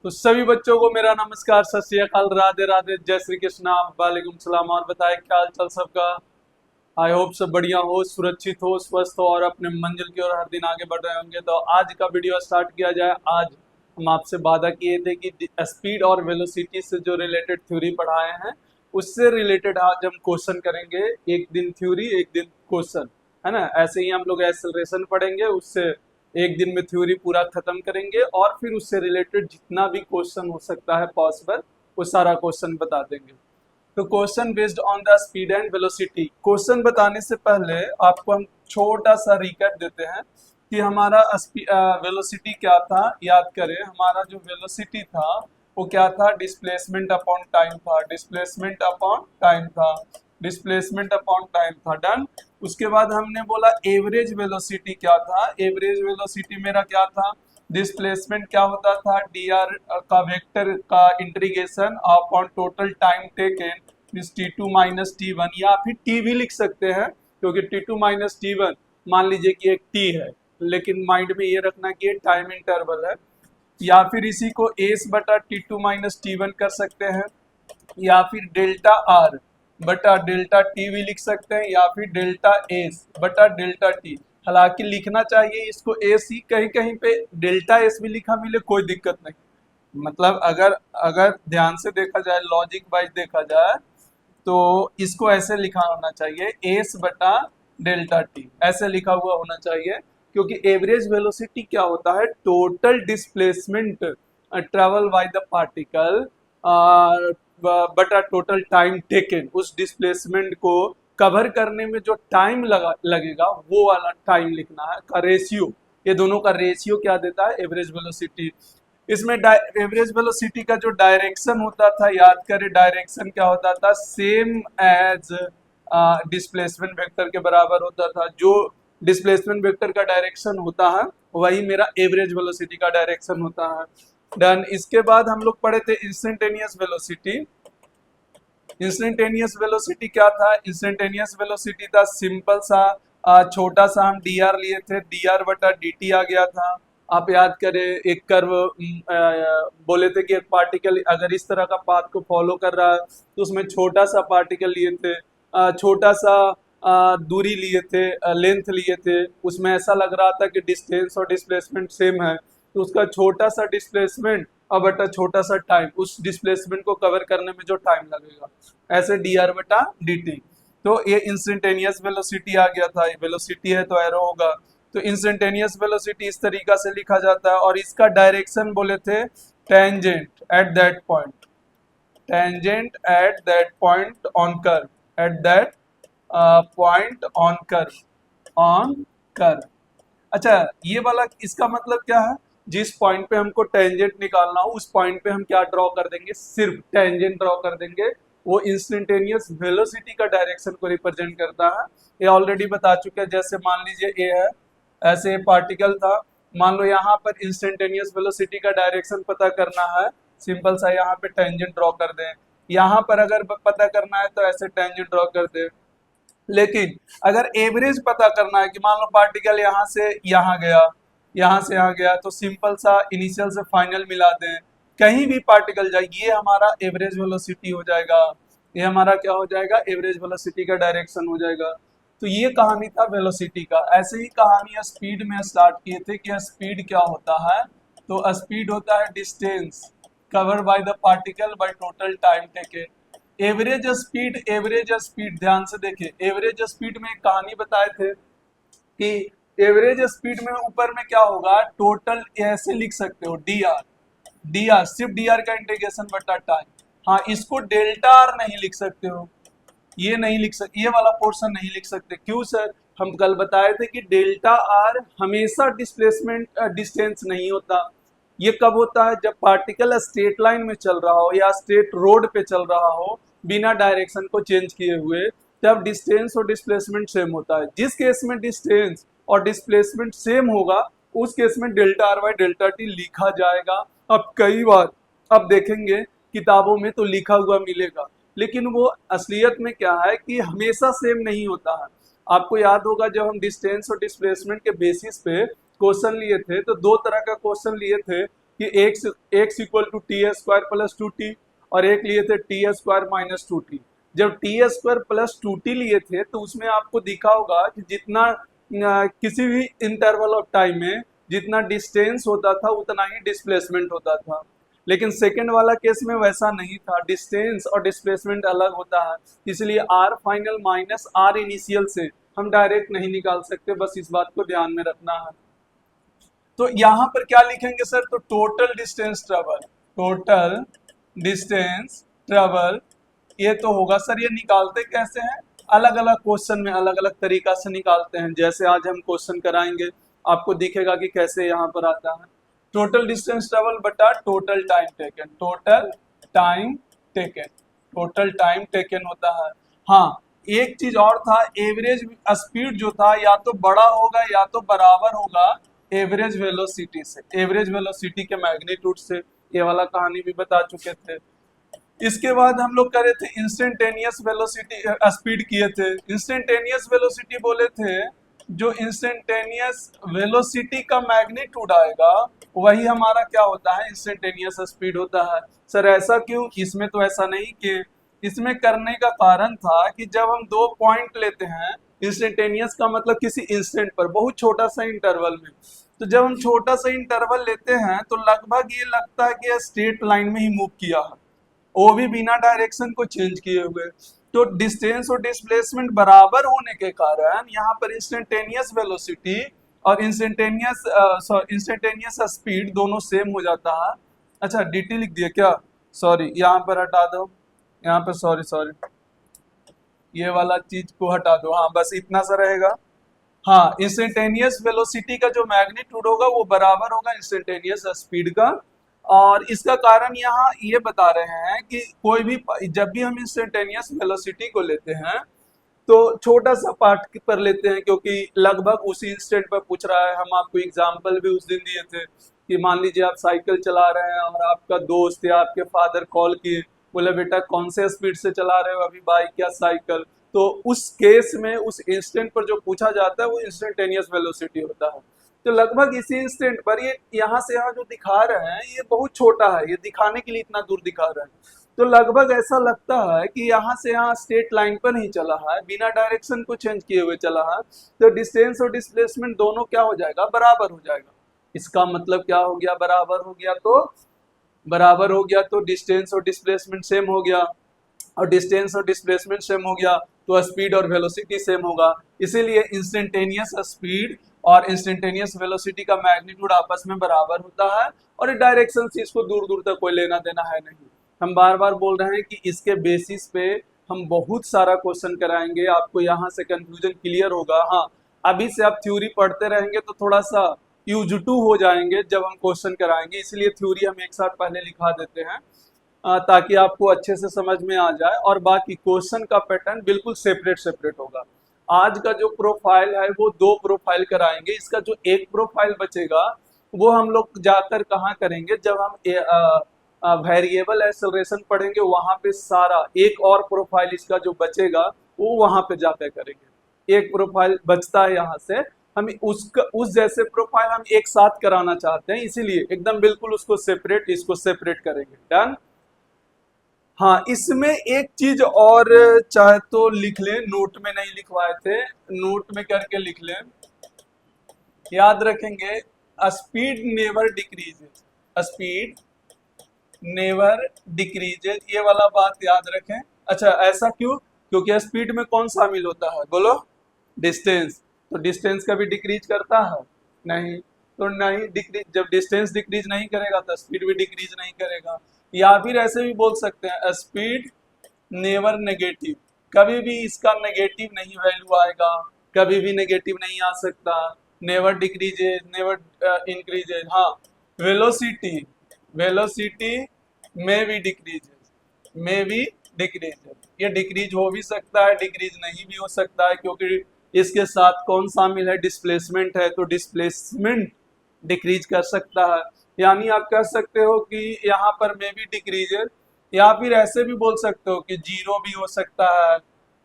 तो सभी बच्चों को मेरा नमस्कार, सत श्री अकाल, राधे राधे, जय श्री कृष्णा, वालेकुम सलाम। और बताए क्या हाल चाल सबका। आई होप सब बढ़िया हो, सुरक्षित हो, स्वस्थ हो और अपने मंजिल की ओर हर दिन आगे बढ़ रहे होंगे। तो आज का वीडियो स्टार्ट किया जाए। आज हम आपसे वादा किए थे कि स्पीड और वेलोसिटी से जो रिलेटेड थ्योरी पढ़ाए हैं उससे रिलेटेड आज हम क्वेश्चन करेंगे। एक दिन थ्योरी एक दिन क्वेश्चन, है ना। ऐसे ही हम लोग एक्सेलरेशन पढ़ेंगे, उससे एक दिन में थ्योरी पूरा खत्म करेंगे और फिर उससे रिलेटेड जितना भी क्वेश्चन हो सकता है पॉसिबल वो सारा क्वेश्चन बता देंगे। तो question based on the speed and velocity. Question बताने से पहले आपको हम छोटा सा रिकैप देते हैं कि हमारा वेलोसिटी क्या था। याद करें, हमारा जो वेलोसिटी था वो क्या था, डिस्प्लेसमेंट अपॉन टाइम था। डिस्प्लेसमेंट अपॉन टाइम था, डिस्प्लेसमेंट अपॉन टाइम था। डन। उसके बाद हमने बोला एवरेज वेलोसिटी क्या था। एवरेज वेलोसिटी मेरा क्या था, डिस्प्लेसमेंट क्या होता था, डी आर का वेक्टर का integration upon total time taken means T two minus T one, या फिर टी भी लिख सकते हैं क्योंकि T two minus T one मान लीजिए कि एक टी है, लेकिन माइंड में ये रखना कि ये टाइम इंटरवल है। या फिर इसी को एस बटा T two minus T one कर सकते हैं, या फिर डेल्टा आर बटा डेल्टा टी भी लिख सकते हैं, या फिर डेल्टा एस बटा डेल्टा टी। हालांकि लिखना चाहिए इसको एस ही, कहीं कहीं पे डेल्टा एस भी लिखा मिले कोई दिक्कत नहीं। मतलब अगर अगर ध्यान से देखा जाए, लॉजिक वाइज देखा जाए, तो इसको ऐसे लिखा होना चाहिए, एस बटा डेल्टा टी ऐसे लिखा हुआ होना चाहिए। क्योंकि एवरेज वेलोसिटी क्या होता है, total displacement travel by the particle बटा टोटल टाइम टेकन। उस डिस्प्लेसमेंट को कवर करने में जो टाइम लगेगा वो वाला टाइम लिखना है का रेशियो। ये दोनों का रेशियो क्या देता है, एवरेज वेलोसिटी। इसमें एवरेज वेलोसिटी का जो डायरेक्शन होता था, याद करें डायरेक्शन क्या होता था, सेम एज डिस्प्लेसमेंट वेक्टर के बराबर होता था। जो डिस्प्लेसमेंट वेक्टर का डायरेक्शन होता है वही मेरा एवरेज वेलोसिटी का डायरेक्शन होता है। डन। इसके बाद हम लोग पढ़े थे इंस्टेंटेनियस वेलोसिटी। इंस्टेंटेनियस वेलोसिटी क्या था, इंस्टेंटेनियस वेलोसिटी था सिंपल सा छोटा सा हम डी आर लिए थे, डी आर बटा डी टी आ गया था। आप याद करें, एक कर्व बोले थे कि एक पार्टिकल अगर इस तरह का पाथ को फॉलो कर रहा है तो उसमें छोटा सा पार्टिकल लिए थे, छोटा सा दूरी लिए थे, लेंथ लिए थे। उसमें ऐसा लग रहा था कि डिस्टेंस और डिस्प्लेसमेंट सेम है, तो उसका छोटा सा डिस्प्लेसमेंट और बटा छोटा सा टाइम, उस डिस्प्लेसमेंट को कवर करने में जो टाइम लगेगा, ऐसे डी आर बटा डी टी। तो ये इंस्टेंटेनियस वेलोसिटी आ गया था। वेलोसिटी है तो एरो होगा, तो इंस्टेंटेनियस वेलोसिटी इस तरीका से लिखा जाता है। और इसका डायरेक्शन बोले थे tangent at that point, tangent at that point on curve, at that point on curve, on curve. अच्छा, ये वाला इसका मतलब क्या है, जिस पॉइंट पे हमको टेंजेंट निकालना हो उस पॉइंट पे हम क्या ड्रॉ कर देंगे, सिर्फ टेंजेंट ड्रॉ कर देंगे। वो इंस्टेंटेनियस वेलोसिटी का डायरेक्शन को रिप्रेजेंट करता है। ये ऑलरेडी बता चुके हैं। जैसे मान लीजिए ए है, ऐसे पार्टिकल था, मान लो यहाँ पर इंस्टेंटेनियस वेलोसिटी का डायरेक्शन पता करना है, सिंपल सा यहाँ पे टेंजेंट ड्रॉ कर दें। यहाँ पर अगर पता करना है तो ऐसे टेंजेंट ड्रॉ कर दें। लेकिन अगर एवरेज पता करना है कि मान लो पार्टिकल यहाँ से यहाँ गया, यहाँ से यहाँ गया, तो सिंपल सा इनिशियल से फाइनल मिला दें, कहीं भी पार्टिकल जाए, ये हमारा एवरेज वेलोसिटी हो जाएगा। ये हमारा क्या हो जाएगा, एवरेज वेलोसिटी का डायरेक्शन हो जाएगा। तो ये कहानी था वेलोसिटी का। ऐसे ही कहानी स्पीड में स्टार्ट किए थे कि स्पीड क्या होता है। तो स्पीड होता है distance cover by the particle by total time taken. Average speed, average speed ध्यान से देखिए, एवरेज स्पीड में एक कहानी बताए थे कि एवरेज स्पीड में ऊपर में क्या होगा, टोटल ऐसे लिख सकते हो डी आर, डी आर सिर्फ डी आर का इंटीग्रेशन बटा टाइम। हाँ, इसको डेल्टा आर नहीं लिख सकते हो, ये नहीं लिख सकते, ये वाला पोर्शन नहीं लिख सकते। क्यों सर, हम कल बताए थे कि डेल्टा आर हमेशा डिस्प्लेसमेंट डिस्टेंस नहीं होता। ये कब होता है, जब पार्टिकल स्ट्रेट लाइन में चल रहा हो या स्ट्रेट रोड पे चल रहा हो बिना डायरेक्शन को चेंज किए हुए, तब डिस्टेंस और डिस्प्लेसमेंट सेम होता है। जिस केस में डिस्टेंस और डिस्प्लेसमेंट सेम होगा उस केस में delta R by delta T लिखा जाएगा। अब कई बार अब देखेंगे किताबों में तो लिखा हुआ मिलेगा, लेकिन वो असलियत में क्या है कि हमेशा सेम नहीं होता है। आपको याद होगा जब हम डिस्टेंस और डिस्प्लेसमेंट के बेसिस पे क्वेश्चन लिए थे तो दो तरह का क्वेश्चन लिए थे। कि X equal to T square plus 2t, और एक लिए थे टी स्क्वायर माइनस 2t। जब टी स्क्वायर प्लस 2t लिए थे तो उसमें आपको दिखा होगा कि जितना किसी भी इंटरवल ऑफ टाइम में जितना डिस्टेंस होता था उतना ही डिस्प्लेसमेंट होता था। लेकिन सेकंड वाला केस में वैसा नहीं था, डिस्टेंस और डिस्प्लेसमेंट अलग होता है, इसलिए R final minus R initial से हम डायरेक्ट नहीं निकाल सकते, बस इस बात को ध्यान में रखना है। तो यहाँ पर क्या लिखेंगे सर, तो total distance travel, total distance travel ये तो होगा सर। ये निकालते कैसे हैं, अलग अलग क्वेश्चन में अलग अलग तरीका से निकालते हैं। जैसे आज हम क्वेश्चन कराएंगे आपको दिखेगा कि कैसे यहाँ पर आता है। टोटल डिस्टेंस ट्रेवल बटा total time taken, total time taken, total time taken होता है। हाँ, एक चीज और था, एवरेज स्पीड जो था या तो बड़ा होगा या तो बराबर होगा एवरेज वेलोसिटी से, एवरेज वेलोसिटी के मैग्नीट्यूड से। ये वाला कहानी भी बता चुके थे। इसके बाद हम लोग करे थे इंस्टेंटेनियस वेलोसिटी स्पीड किए थे। इंस्टेंटेनियस वेलोसिटी बोले थे जो इंस्टेंटेनियस वेलोसिटी का मैग्नीट्यूड आएगा वही हमारा क्या होता है, इंस्टेंटेनियस स्पीड होता है। सर ऐसा क्यों, इसमें तो ऐसा नहीं कि इसमें करने का कारण था कि जब हम दो पॉइंट लेते हैं, इंस्टेंटेनियस का मतलब किसी इंस्टेंट पर बहुत छोटा सा इंटरवल में, तो जब हम छोटा सा इंटरवल लेते हैं तो लगभग ये लगता है कि स्ट्रेट लाइन में ही मूव किया है, वो भी बिना डायरेक्शन को चेंज किए हुए। तो डिस्टेंस और डिस्प्लेसमेंट बराबर होने के कारण यहाँ पर इंस्टेंटेनियस वेलोसिटी और इंस्टेंटेनियस स्पीड दोनों सेम हो जाता है। अच्छा dt लिख दिया क्या, सॉरी यहाँ पर हटा दो, यहाँ पर सॉरी सॉरी ये वाला चीज को हटा दो, हाँ बस इतना सा रहेगा। हाँ, इंस्टेंटेनियस वेलोसिटी का जो मैग्नीट्यूड होगा वो बराबर होगा इंस्टेंटेनियस स्पीड का। और इसका कारण यहाँ ये बता रहे हैं कि कोई भी जब भी हम इंस्टेंटेनियस वेलोसिटी को लेते हैं तो छोटा सा पार्ट पर लेते हैं, क्योंकि लगभग उसी इंस्टेंट पर पूछ रहा है। हम आपको एग्जाम्पल भी उस दिन दिए थे कि मान लीजिए आप साइकिल चला रहे हैं और आपका दोस्त या आपके फादर कॉल किए, बोले बेटा कौन से स्पीड से चला रहे हो अभी, बाइक या साइकिल, तो उस केस में उस इंस्टेंट पर जो पूछा जाता है वो इंस्टेंटेनियस वेलोसिटी होता है। तो लगभग इसी इंस्टेंट पर ये यहाँ से यहाँ जो दिखा रहे हैं ये बहुत छोटा है, ये दिखाने के लिए इतना दूर दिखा रहे हैं। तो लगभग ऐसा लगता है कि यहाँ से यहाँ स्ट्रेट लाइन पर नहीं चला है, बिना डायरेक्शन को चेंज किए हुए चला है। तो डिस्टेंस और डिस्प्लेसमेंट दोनों क्या हो जाएगा, बराबर हो जाएगा। इसका मतलब क्या हो गया, बराबर हो गया तो बराबर हो गया तो डिस्टेंस और डिस्प्लेसमेंट सेम हो गया, और डिस्टेंस और डिस्प्लेसमेंट सेम हो गया तो स्पीड और वेलोसिटी सेम होगा। इसीलिए इंस्टेंटेनियस स्पीड और इंस्टेंटेनियस वेलोसिटी का मैग्नीट्यूड आपस में बराबर होता है, और डायरेक्शन से इसको दूर दूर तक कोई लेना देना है नहीं। हम बार बार बोल रहे हैं कि इसके बेसिस पे हम बहुत सारा क्वेश्चन कराएंगे, आपको यहाँ से कंफ्यूजन क्लियर होगा। हाँ, अभी से आप थ्योरी पढ़ते रहेंगे तो थोड़ा सा यूज टू हो जाएंगे जब हम क्वेश्चन कराएंगे, इसलिए थ्योरी हम एक साथ पहले लिखा देते हैं ताकि आपको अच्छे से समझ में आ जाए। और बाकी क्वेश्चन का पैटर्न बिल्कुल सेपरेट सेपरेट होगा। आज का जो प्रोफाइल है वो दो प्रोफाइल कराएंगे, इसका जो एक प्रोफाइल बचेगा वो हम लोग जाकर कहाँ करेंगे, जब हम वेरिएबल एक्सेलरेशन पढ़ेंगे वहां पे सारा एक और प्रोफाइल इसका जो बचेगा वो वहां पे जाकर करेंगे। एक प्रोफाइल बचता है यहाँ से, हम उस जैसे प्रोफाइल हम एक साथ कराना चाहते हैं, इसीलिए एकदम बिल्कुल उसको सेपरेट इसको सेपरेट करेंगे। डन। हाँ, इसमें एक चीज और चाहे तो लिख लें, नोट में नहीं लिखवाए थे, नोट में करके लिख लें, याद रखेंगे speed never decreases, speed never decreases, ये वाला बात याद रखें। अच्छा ऐसा क्यों, क्योंकि स्पीड में कौन शामिल होता है बोलो, डिस्टेंस, तो डिस्टेंस कभी डिक्रीज करता है नहीं, तो नहीं डिक्रीज, जब डिस्टेंस डिक्रीज नहीं करेगा तो स्पीड भी डिक्रीज नहीं करेगा। या फिर ऐसे भी बोल सकते हैं स्पीड नेवर नेगेटिव, कभी भी इसका नेगेटिव नहीं वैल्यू आएगा, कभी भी नेगेटिव नहीं आ सकता, नेवर डिक्रीजेज नेवर इंक्रीजेज। हाँ, वेलोसिटी वेलोसिटी में भी डिक्रीजेज, में भी डिक्रीजेज, ये डिक्रीज हो भी सकता है डिक्रीज नहीं भी हो सकता है, क्योंकि इसके साथ कौन शामिल है, डिस्प्लेसमेंट है, तो डिस्प्लेसमेंट डिक्रीज कर सकता है। यानी आप कह सकते हो कि यहाँ पर में भी डिक्रीजेज, या फिर ऐसे भी बोल सकते हो कि जीरो भी हो सकता है,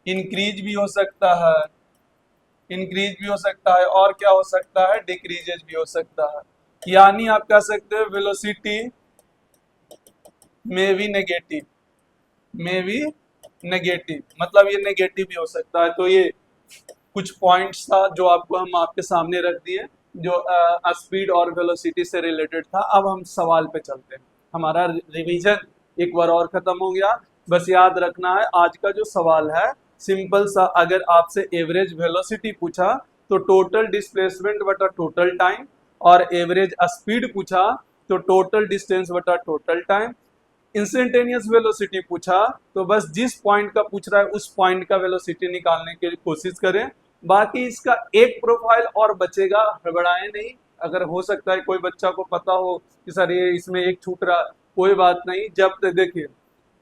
इंक्रीज भी हो सकता है, इंक्रीज भी हो सकता है, और क्या हो सकता है, डिक्रीजेज भी हो सकता है। यानी आप कह सकते हो वेलोसिटी में भी नेगेटिव, में भी नेगेटिव, मतलब ये नेगेटिव भी हो सकता है। तो ये कुछ पॉइंट्स था जो आपको हम आपके सामने रख दिए, जो स्पीड और वेलोसिटी से रिलेटेड था। अब हम सवाल पे चलते हैं। हमारा रिवीजन एक बार और खत्म हो गया। बस याद रखना है आज का जो सवाल है सिंपल सा, अगर आपसे एवरेज वेलोसिटी पूछा तो टोटल डिस्प्लेसमेंट बटा टोटल टाइम, और एवरेज स्पीड पूछा तो टोटल डिस्टेंस बटा टोटल टाइम। इंस्टेंटेनियस वेलोसिटी पूछा तो बस जिस पॉइंट का पूछ रहा है उस पॉइंट का वेलोसिटी निकालने की कोशिश करें। बाकी इसका एक प्रोफाइल और बचेगा, हड़बड़ाएं नहीं। अगर हो सकता है कोई बच्चा को पता हो कि सर ये इसमें एक छूट रहा, कोई बात नहीं। जब तक देखिए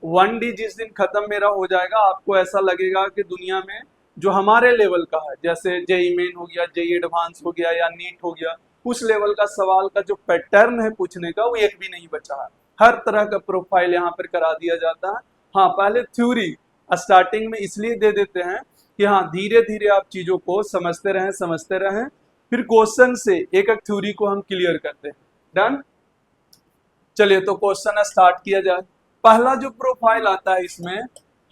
1D जिस दिन खत्म मेरा हो जाएगा आपको ऐसा लगेगा कि दुनिया में जो हमारे लेवल का है, जैसे जेई मेन हो गया, जेई एडवांस हो गया या नीट हो गया, उस लेवल का सवाल का जो पैटर्न है पूछने का वो एक भी नहीं बचा है। हर तरह का प्रोफाइल यहाँ पर करा दिया जाता है। हाँ, पहले थ्योरी स्टार्टिंग में इसलिए दे देते हैं कि हाँ धीरे धीरे आप चीजों को समझते रहें, फिर क्वेश्चन से एक एक थ्योरी को हम क्लियर करते हैं। डन। चलिए तो क्वेश्चन स्टार्ट किया जाए। पहला जो प्रोफाइल आता है इसमें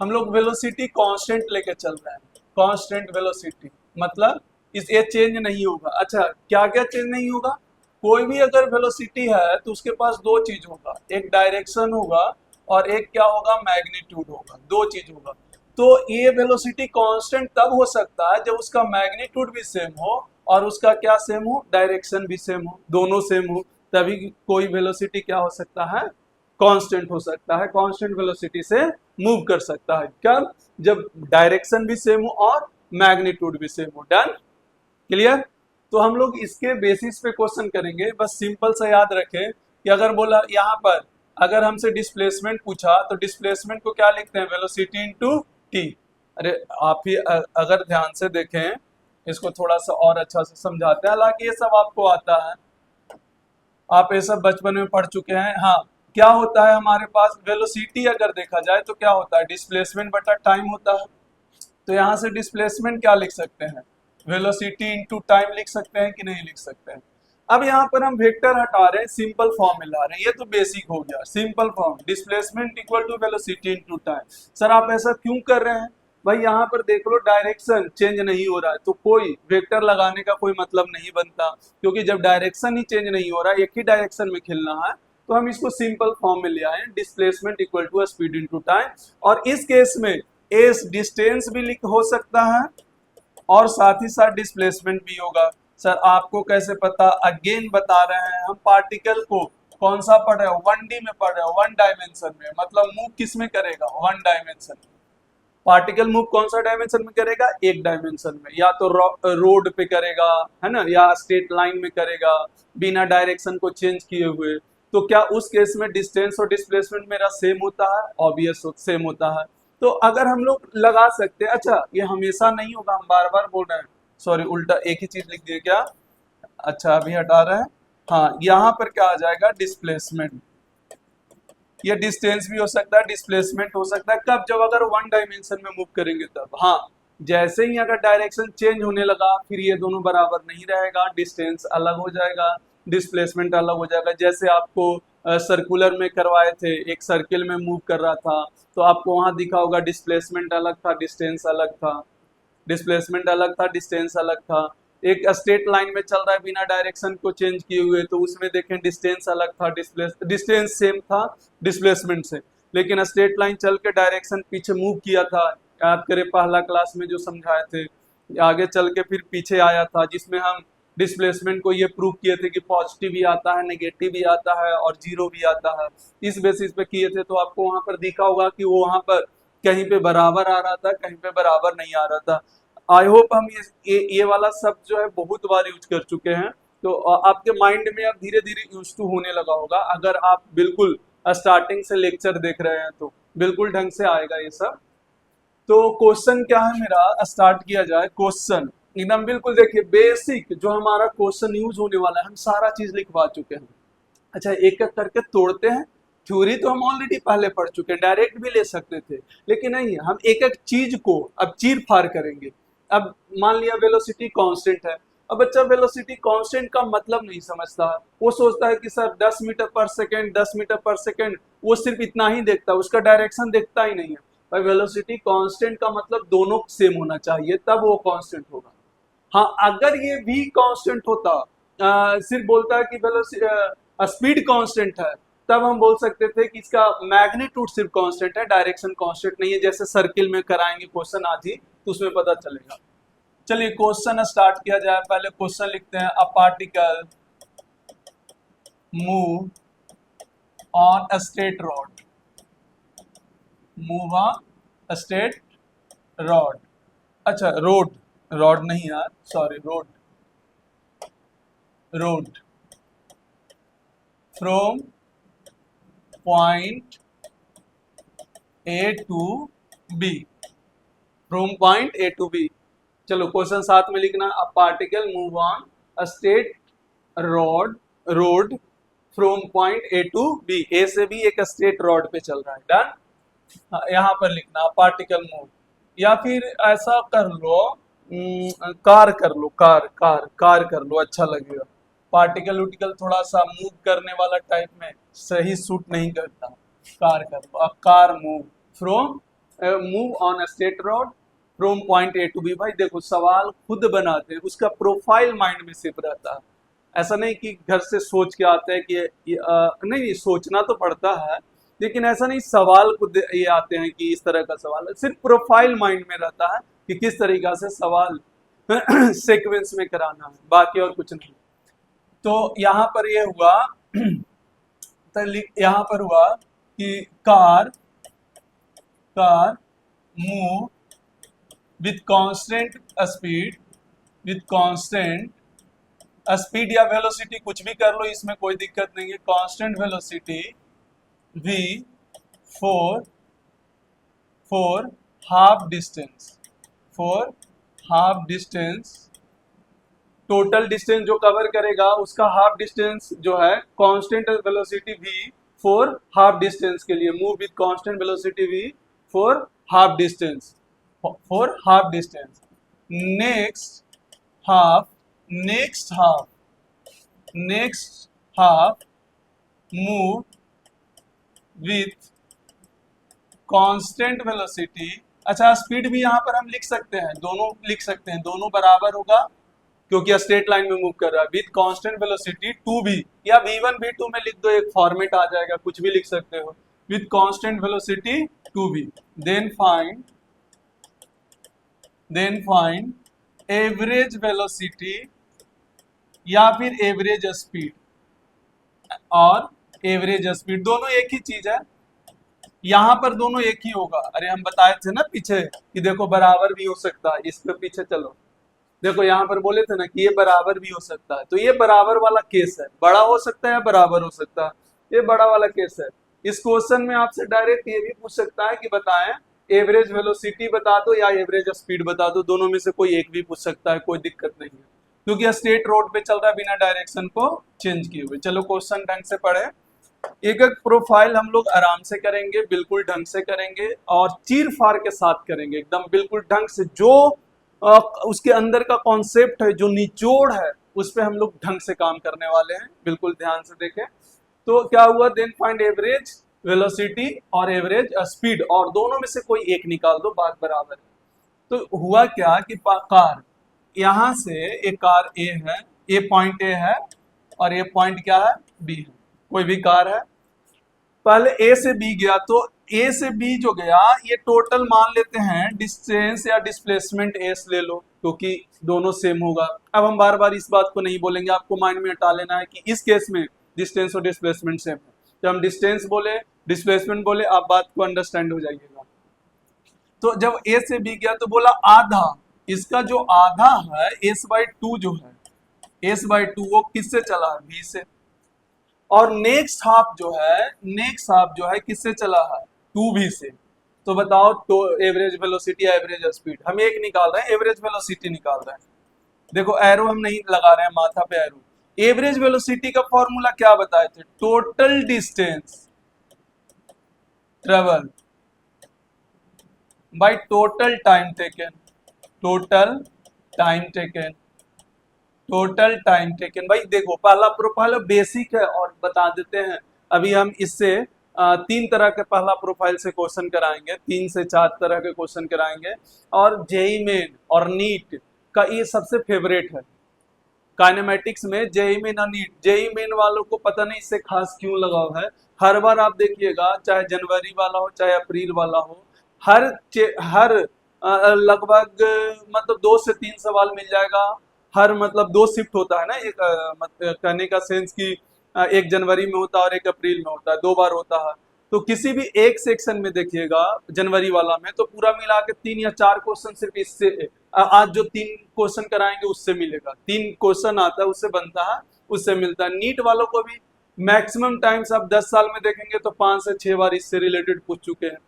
हम लोग वेलोसिटी कांस्टेंट लेके चल रहे हैं। कांस्टेंट वेलोसिटी मतलब इस ये चेंज नहीं होगा। अच्छा, क्या क्या चेंज नहीं होगा? कोई भी अगर वेलोसिटी है तो उसके पास दो चीज होगा, एक डायरेक्शन होगा और एक क्या होगा, मैग्नीट्यूड होगा। दो चीज होगा। तो ये वेलोसिटी कांस्टेंट तब हो सकता है जब उसका मैग्नीट्यूड भी सेम हो और उसका क्या सेम हो, डायरेक्शन भी सेम हो, दोनों सेम हो, तभी कोई वेलोसिटी क्या हो सकता है, कांस्टेंट हो सकता है, कांस्टेंट वेलोसिटी से मूव कर सकता है। कब? जब डायरेक्शन भी सेम हो और मैग्नीट्यूड भी सेम हो। डन। क्लियर। तो हम लोग इसके बेसिस पे क्वेश्चन करेंगे। बस सिंपल सा याद रखें कि अगर बोला यहाँ पर अगर हमसे डिस्प्लेसमेंट पूछा तो डिस्प्लेसमेंट को क्या लिखते हैं, वेलोसिटी इनटू टी। अरे आप ही अगर ध्यान से देखें इसको थोड़ा सा और अच्छा से समझाते हैं, हालांकि ये सब आपको आता है, आप ये सब बचपन में पढ़ चुके हैं। हाँ, क्या होता है हमारे पास वेलोसिटी अगर देखा जाए तो क्या होता है, डिस्प्लेसमेंट बटा टाइम होता है। तो यहाँ से डिस्प्लेसमेंट क्या लिख सकते हैं, वेलोसिटी इनटू टाइम लिख सकते हैं कि नहीं लिख सकते हैं। अब यहाँ पर हम वेक्टर हटा रहे हैं, सिंपल फॉर्म में ला रहे हैं। ये तो बेसिक हो गया, simple form, displacement equal to velocity into time. Sir आप ऐसा क्यों कर रहे हैं? भाई यहाँ पर देख लो डायरेक्शन चेंज नहीं हो रहा है तो कोई वेक्टर लगाने का कोई मतलब नहीं बनता, क्योंकि जब डायरेक्शन ही चेंज नहीं हो रहा है, एक ही डायरेक्शन में खिलना है, तो हम इसको सिंपल फॉर्म में ले आए, displacement equal to speed into time. और इस केस में एस डिस्टेंस भी लिख हो सकता है और साथ ही साथ डिस्प्लेसमेंट भी होगा। सर आपको कैसे पता? अगेन बता रहे हैं हम पार्टिकल को कौन सा पढ़ रहे हो, 1D में पढ़ रहे हो, वन डायमेंशन में, मतलब मूव किस में करेगा, वन डायमेंशन। पार्टिकल मूव कौन सा डायमेंशन में करेगा, एक डायमेंशन में, या तो रोड पे करेगा है ना, या स्ट्रेट लाइन में करेगा बिना डायरेक्शन को चेंज किए हुए। तो क्या उस केस में डिस्टेंस और डिस्प्लेसमेंट मेरा सेम होता है? ऑब्वियस सेम होता है। तो अगर हम लोग लगा सकते हैं, अच्छा ये हमेशा नहीं होगा, हम बार बार बोल रहे हैं, सॉरी उल्टा एक ही चीज लिख दिए क्या, अच्छा अभी हटा रहे हैं। हाँ, यहाँ पर क्या आ जाएगा, डिस्प्लेसमेंट। ये डिस्टेंस भी हो सकता है, डिस्प्लेसमेंट हो सकता है, कब? जब अगर वन डायमेंशन में मूव करेंगे तब। हाँ, जैसे ही अगर डायरेक्शन चेंज होने लगा फिर ये दोनों बराबर नहीं रहेगा, डिस्टेंस अलग हो जाएगा, डिस्प्लेसमेंट अलग हो जाएगा। जैसे आपको सर्कुलर में करवाए थे, एक सर्किल में मूव कर रहा था तो आपको वहां दिखा होगा डिस्प्लेसमेंट अलग था, डिस्टेंस अलग था, डिस्प्लेसमेंट अलग था, डिस्टेंस अलग था। एक स्ट्रेट लाइन में चल रहा है बिना डायरेक्शन को चेंज किए हुए, तो उसमें देखें डिस्टेंस अलग था, डिस्टेंस सेम था डिस्प्लेसमेंट से, लेकिन स्ट्रेट लाइन चल के डायरेक्शन पीछे मूव किया था। याद करें पहला क्लास में जो समझाए थे, आगे चल के फिर पीछे आया था, जिसमें हम डिस्प्लेसमेंट को ये प्रूव किए थे कि पॉजिटिव भी आता है, नेगेटिव भी आता है और जीरो भी आता है। इस बेसिस पे किए थे। तो आपको वहां पर दिखा होगा कि वो वहां पर कहीं पे बराबर आ रहा था, कहीं पे बराबर नहीं आ रहा था। आई होप हम ये वाला शब्द जो है बहुत बार यूज कर चुके हैं, तो आपके माइंड में अब धीरे धीरे यूज टू होने लगा होगा। अगर आप बिल्कुल स्टार्टिंग से लेक्चर देख रहे हैं तो बिल्कुल ढंग से आएगा ये सब। तो क्वेश्चन क्या है मेरा, स्टार्ट किया जाए। क्वेश्चन एकदम बिल्कुल देखिए बेसिक जो हमारा क्वेश्चन यूज होने वाला है, हम सारा चीज लिखवा चुके हैं। अच्छा, एक एक करके तोड़ते हैं। थ्योरी तो हम ऑलरेडी पहले पढ़ चुके हैं, डायरेक्ट भी ले सकते थे, लेकिन नहीं, हम एक एक चीज को अब चीर फाड़ करेंगे। अब मान लिया वेलोसिटी कांस्टेंट है, अब बच्चा वेलोसिटी कांस्टेंट का मतलब नहीं समझता, वो सोचता है कि सर 10 मीटर पर सेकेंड 10 मीटर पर सेकेंड, वो सिर्फ इतना ही देखता है, उसका डायरेक्शन देखता ही नहीं है। भाई वेलोसिटी कांस्टेंट का मतलब दोनों सेम होना चाहिए, तब वो कांस्टेंट होगा। हाँ, अगर ये भी कांस्टेंट होता, सिर्फ बोलता है कि स्पीड कांस्टेंट है, तब हम बोल सकते थे कि इसका मैग्नीट्यूड सिर्फ कांस्टेंट है, डायरेक्शन कांस्टेंट नहीं है। जैसे सर्किल में कराएंगे क्वेश्चन आज ही, तो उसमें पता चलेगा। चलिए क्वेश्चन स्टार्ट किया जाए। पहले क्वेश्चन लिखते हैं, a particle move on a straight rod, move on straight rod, अच्छा रोड, रॉड नहीं यार, sorry road, road from point A to B, from point A to B. चलो क्वेश्चन साथ में लिखना, a particle move on a straight road from point A to B, A से B एक straight rod पे चल रहा है। डन। यहाँ पर लिखना पार्टिकल मूव, या फिर ऐसा कर लो, कार कर लो, कार कर लो, अच्छा लगेगा। पार्टिकल उटिकल थोड़ा सा मूव करने वाला टाइप में सही सूट नहीं करता, कार कर लो। अब car move from, move on a straight road from point A to B. भाई देखो सवाल खुद बनाते हैं, उसका प्रोफाइल माइंड में सिर्फ रहता है, ऐसा नहीं कि घर से सोच के आते हैं कि नहीं, सोचना तो पड़ता है, लेकिन ऐसा नहीं सवाल खुद ये आते हैं कि इस तरह का सवाल है। सिर्फ प्रोफाइल माइंड में रहता है कि किस तरीका से सवाल सीक्वेंस में कराना है, बाकी और कुछ नहीं। तो यहाँ पर ये हुआ तो यहाँ पर हुआ कि car car move with constant speed, with constant speed या वेलोसिटी कुछ भी कर लो, इसमें कोई दिक्कत नहीं है। Constant velocity v for half distance, for half distance, total distance जो कवर करेगा उसका हाफ डिस्टेंस जो है, constant velocity v for half distance के लिए, move with constant velocity v for half distance, for half distance. Next half, next half, next half move with constant velocity. अच्छा speed भी यहाँ पर हम लिख सकते हैं, दोनों लिख सकते हैं, दोनों बराबर होगा क्योंकि स्ट्रेट लाइन में मूव कर रहा है। With constant velocity to B, या v1 v2 में लिख दो, एक फॉर्मेट आ जाएगा, कुछ भी लिख सकते हो। With constant velocity to be, then find average velocity या फिर एवरेज स्पीड, और एवरेज स्पीड दोनों एक ही चीज है, यहाँ पर दोनों एक ही होगा। अरे हम बताए थे ना पीछे कि देखो बराबर भी हो सकता है, इस पे पीछे चलो, देखो यहाँ पर बोले थे ना कि ये बराबर भी हो सकता है, तो ये बराबर वाला केस है, बड़ा हो सकता है या बराबर हो सकता है, ये बड़ा वाला केस है। इस क्वेश्चन में आपसे डायरेक्ट ये भी पूछ सकता है कि बताएं एवरेज वेलोसिटी बता दो या एवरेज स्पीड बता दो, दोनों में से कोई एक भी पूछ सकता है, कोई दिक्कत नहीं है, क्योंकि स्ट्रेट रोड पे चल रहा है बिना डायरेक्शन को चेंज किए हुए। चलो क्वेश्चन ढंग से पढ़े, एक एक प्रोफाइल हम लोग आराम से करेंगे, बिल्कुल ढंग से करेंगे और चीर फाड़ के साथ करेंगे, एकदम बिल्कुल ढंग से। जो उसके अंदर का कॉन्सेप्ट है, जो निचोड़ है, उस पर हम लोग ढंग से काम करने वाले हैं, बिल्कुल ध्यान से देखें। तो क्या हुआ, देन फाइंड एवरेज वेलोसिटी और एवरेज स्पीड, और दोनों में से कोई एक निकाल दो, बात बराबर है। तो हुआ क्या कि कार, यहां से एक कार ए है, ए पॉइंट ए है और ये पॉइंट क्या है, बी है, कोई भी कार है, पहले ए से बी गया, तो ए से बी जो गया ये टोटल मान लेते हैं डिस्टेंस या डिस्प्लेसमेंट एस ले लो, क्योंकि दोनों सेम होगा। अब हम बार बार इस बात को नहीं बोलेंगे, आपको माइंड में हटा लेना है कि इस केस में डिस्टेंस और डिस्प्लेसमेंट सेम है। जब हम डिस्टेंस बोले, डिस्प्लेसमेंट बोले, आप बात को अंडरस्टैंड हो जाइएगा। तो जब ए से बी गया तो बोला आधा, इसका जो आधा है एस बाई टू जो है, एस बाई टू वो किससे चला है, बी से। और नेक्स्ट हाफ जो है, नेक्स्ट हाफ जो है किससे चला है, टू बी से। तो बताओ तो एवरेज वेलोसिटी या एवरेज स्पीड, हम एक निकाल रहे हैं, एवरेज वेलोसिटी निकाल रहे हैं। देखो एरो हम नहीं लगा रहे हैं माथा पे एरो। एवरेज वेलोसिटी का फॉर्मूला क्या बताए थे, total distance travel by total time taken, total time taken. Total time taken. भाई देखो पहला प्रोफाइल बेसिक है और बता देते हैं। अभी हम इससे तीन तरह के पहला प्रोफाइल से क्वेश्चन कराएंगे, 3 से 4 तरह के क्वेश्चन कराएंगे। और जेई मेन और नीट का ये सबसे फेवरेट है। काइनेमेटिक्स में जेई मेन और नीट, जेई मेन वालों को पता नहीं इससे खास क्यों लगाव है। हर बार आप देखिएगा, चाहे जनवरी वाला हो चाहे अप्रैल वाला हो, हर लगभग मतलब 2 से 3 सवाल मिल जाएगा। हर मतलब 2 शिफ्ट होता है ना, एक कहने का सेंस कि एक जनवरी में होता है और एक अप्रैल में होता है, 2 बार होता है। तो किसी भी एक सेक्शन में देखिएगा जनवरी वाला में, तो पूरा मिला के 3 या 4 क्वेश्चन सिर्फ इससे आज जो 3 क्वेश्चन कराएंगे उससे मिलेगा। 3 क्वेश्चन आता है उससे बनता है, उससे मिलता है। नीट वालों को भी मैक्सिमम टाइम्स आप 10 साल में देखेंगे तो 5 से 6 बार इससे रिलेटेड पूछ चुके हैं।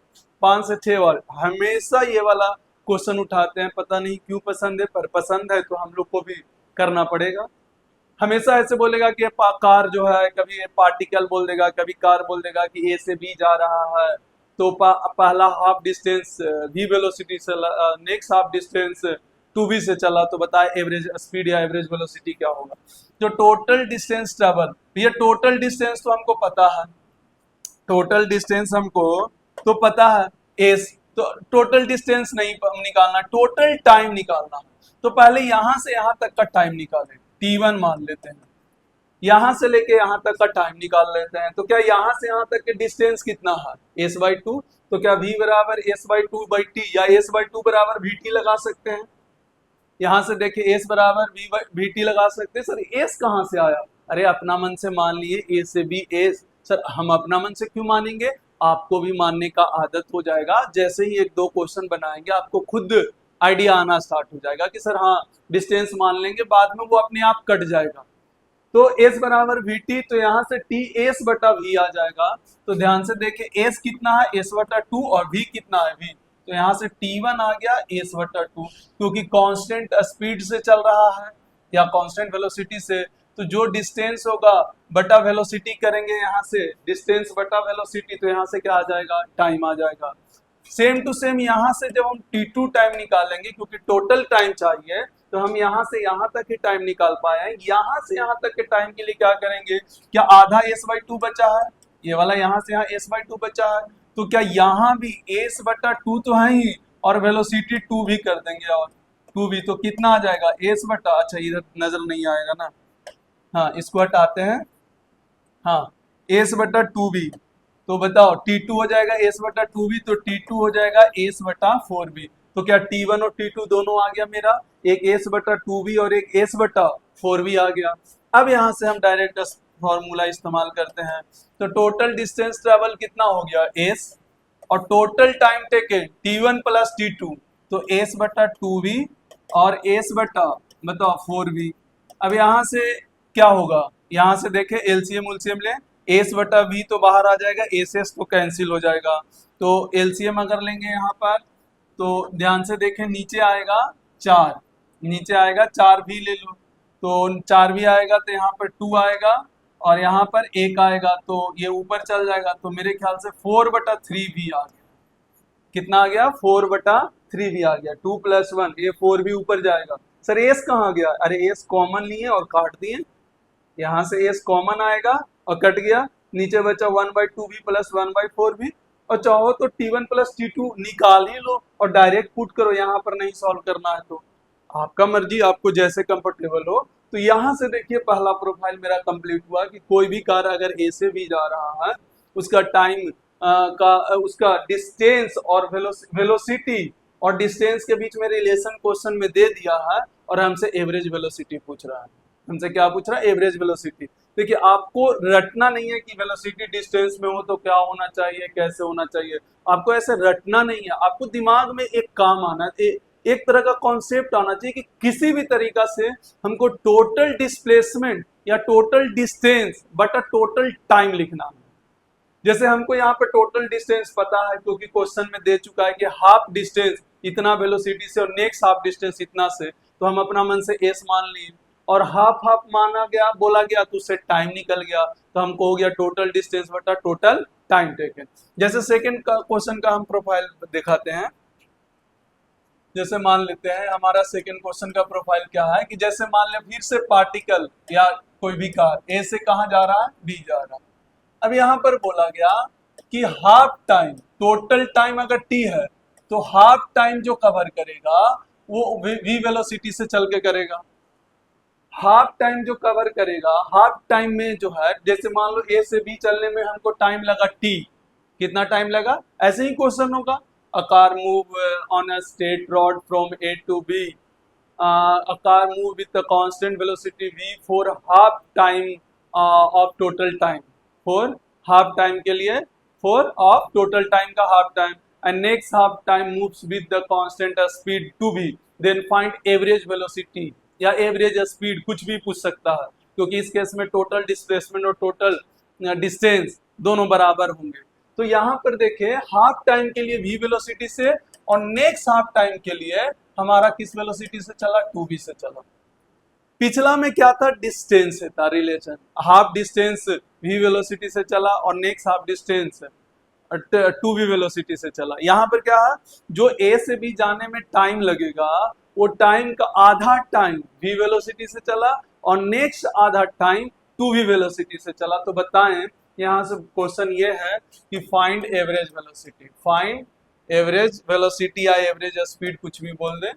5 से 6 बार हमेशा ये वाला क्वेश्चन उठाते हैं, पता नहीं क्यों पसंद है, पर पसंद है तो हम लोग को भी करना पड़ेगा। हमेशा ऐसे बोलेगा कि कार जो है, कभी ये पार्टिकल बोल देगा, कभी कार बोल देगा कि ए से बी जा रहा है, तो पहला हाफ डिस्टेंस वी वेलोसिटी से, नेक्स्ट हाफ डिस्टेंस 2v से चला, तो बताए एवरेज स्पीड या एवरेज वेलोसिटी क्या होगा। जो टोटल डिस्टेंस ट्रेवल, ये टोटल डिस्टेंस तो हमको पता है, टोटल डिस्टेंस हमको तो पता है एस, तो टोटल डिस्टेंस नहीं निकालना, टोटल टाइम निकालना है। तो पहले यहां से यहां तक का टाइम निकालें, T1 मान लेते हैं, यहां से लेके यहां तक का टाइम निकाल लेते हैं। तो क्या यहां से यहां तक के डिस्टेंस कितना है, S/2। तो क्या V बराबर S/2/T या S/2 बराबर VT लगा सकते हैं। यहाँ से देखिए S बराबर VT लगा सकते हैं। सर S कहाँ से आया, अरे अपना मन से मान लिए A से B S। सर हम अपना मन से क्यों मानेंगे, आपको भी मानने का आदत हो जाएगा। जैसे ही 1-2 क्वेश्चन बनाएंगे आपको खुद आइडिया आना स्टार्ट हो जाएगा कि सर हाँ डिस्टेंस मान लेंगे, बाद में वो अपने आप कट जाएगा। तो S बराबर VT, तो यहाँ से T S/V आ जाएगा। तो ध्यान से देखिए S कितना है S/2 और V कितना है V, तो यहाँ से T1 आ गया S/2, क्योंकि कांस्टेंट स्पीड से चल रहा है या कांस्टेंट वेलोसिटी से, तो जो डिस्टेंस होगा बटा वेलोसिटी करेंगे, यहाँ से डिस्टेंस बटा वेलोसिटी, तो यहाँ से क्या आ जाएगा, टाइम आ जाएगा। सेम टू सेम यहाँ से जब हम T2 टाइम निकालेंगे, क्योंकि टोटल टाइम चाहिए, तो हम यहाँ से यहाँ तक ही टाइम निकाल पाए। यहाँ से यहाँ तक के टाइम के लिए क्या करेंगे, क्या आधा S/2 बचा है, ये वाला यहाँ से यहाँ S/2 बचा है, तो क्या यहाँ भी S/2 तो है ही, और वेलोसिटी 2 भी कर देंगे, और 2 भी, तो कितना आ जाएगा S बटा, अच्छा इधर नजर नहीं आएगा ना, हाँ इसको हटाते हैं, हाँ S/2b, तो बताओ T2 हो जाएगा S/2b, तो T2 हो जाएगा S/4b। तो क्या T1 और T2 दोनों आ गया मेरा, एक S/2b और एक S/4b आ गया। अब यहाँ से हम डायरेक्ट फॉर्मूला इस्तेमाल करते हैं। तो टोटल डिस्टेंस ट्रेवल कितना हो गया S, और total time taken T1 plus T2, तो S/2b और बताओ 4b। अब यहाँ से क्या होगा, यहाँ से देखे एलसीएम उलसीएम ले, S/V तो बाहर आ जाएगा, SS तो कैंसिल हो जाएगा। तो एलसीएम अगर लेंगे यहाँ पर, तो ध्यान से देखें नीचे आएगा 4, नीचे आएगा 4V ले लो, तो 4V आएगा तो यहाँ पर 2 आएगा, और यहाँ पर 1 आएगा, तो ये ऊपर चल जाएगा। तो मेरे ख्याल से 4/3V आ गया, कितना आ गया 4/3V आ गया, 2 + 1, ये 4V ऊपर जाएगा। सर एस कहाँ गया, अरे एस कॉमन लिए और काट दिए, यहाँ से एस कॉमन आएगा और कट गया, नीचे बचा 1/2v + 1/4v, और चाहो तो T1 + T2 निकाल ही लो और डायरेक्ट पुट करो, यहाँ पर नहीं सॉल्व करना है तो आपका मर्जी, आपको जैसे कंफर्टेबल हो। तो यहाँ से देखिए पहला प्रोफाइल मेरा कंप्लीट हुआ कि कोई भी कार अगर ए से बी जा रहा है, उसका टाइम उसका डिस्टेंस और वेलोसिटी और डिस्टेंस के बीच में रिलेशन क्वेश्चन में दे दिया है, और हमसे एवरेज वेलोसिटी पूछ रहा है। हमसे क्या पूछ रहा है, एवरेज वेलोसिटी। देखिए आपको रटना नहीं है कि वेलोसिटी डिस्टेंस में हो तो क्या होना चाहिए, कैसे होना चाहिए, आपको ऐसे रटना नहीं है। आपको दिमाग में एक काम आना चाहिए, एक तरह का कॉन्सेप्ट आना चाहिए कि किसी भी तरीका से हमको टोटल डिस्प्लेसमेंट या टोटल डिस्टेंस बटा टोटल टाइम लिखना है। जैसे हमको यहाँ पे टोटल डिस्टेंस पता है, क्योंकि क्वेश्चन में दे चुका है कि हाफ डिस्टेंस इतना वेलोसिटी से और नेक्स्ट हाफ डिस्टेंस इतना से, तो हम अपना मन से एस मान लिए, और हाफ हाफ माना गया, बोला गया, तो उससे टाइम निकल गया, तो हमको हो गया टोटल डिस्टेंस बटा टोटल टाइम टेकन। जैसे सेकंड का क्वेश्चन का हम प्रोफाइल दिखाते हैं। जैसे मान लेते हैं हमारा सेकंड क्वेश्चन का प्रोफाइल क्या है कि जैसे मान ले फिर से पार्टिकल या कोई भी कार ए से कहाँ जा रहा है, बी जा रहा है। अब यहाँ पर बोला गया कि हाफ टाइम, टोटल टाइम अगर टी है तो हाफ टाइम जो कवर करेगा वो वी वेलोसिटी से चल के करेगा। हाफ टाइम जो कवर करेगा, हाफ टाइम में जो है जैसे मान लो ए से बी चलने में हमको टाइम लगा टी, कितना टाइम लगा, ऐसे ही क्वेश्चन होगा। A car move on a straight road from A to B, a car move with a constant velocity v for half time of total time, for half time के लिए for of total time का half time, and next half time moves with the constant speed to v, then find average velocity या average speed, कुछ भी पूछ सकता है क्योंकि इस केस में टोटल डिस्प्लेसमेंट और टोटल डिस्टेंस दोनों बराबर होंगे। तो यहाँ पर देखिए हाफ टाइम के लिए v वेलोसिटी से और नेक्स्ट हाफ टाइम के लिए हमारा किस वेलोसिटी से चला, 2v से चला। पिछला में क्या था, डिस्टेंस से था relation, half distance v velocity से चला और next half distance 2v velocity से चला। यहाँ पर क्या है, जो a से b जाने में टाइम लगेगा वो टाइम का आधा टाइम v वेलोसिटी से चला और नेक्स्ट आधा टाइम 2v वेलोसिटी से चला। तो बताएं यहाँ से क्वेश्चन ये है कि find average velocity, find average velocity या एवरेज स्पीड कुछ भी बोल दें,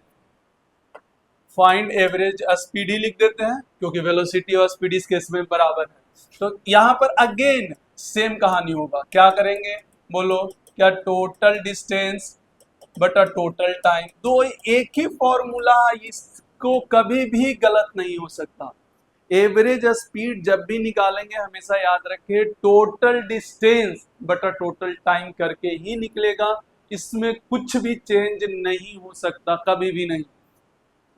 फाइंड एवरेज स्पीड ही लिख देते हैं क्योंकि वेलोसिटी और स्पीड इस केस में बराबर है। तो यहाँ पर अगेन सेम कहानी होगा, क्या करेंगे बोलो, क्या टोटल डिस्टेंस बटा टोटल टाइम, दो एक ही फॉर्मूला, इसको कभी भी गलत नहीं हो सकता। एवरेज स्पीड जब भी निकालेंगे हमेशा याद रखिए टोटल डिस्टेंस बटा टोटल टाइम करके ही निकलेगा, इसमें कुछ भी चेंज नहीं हो सकता, कभी भी नहीं।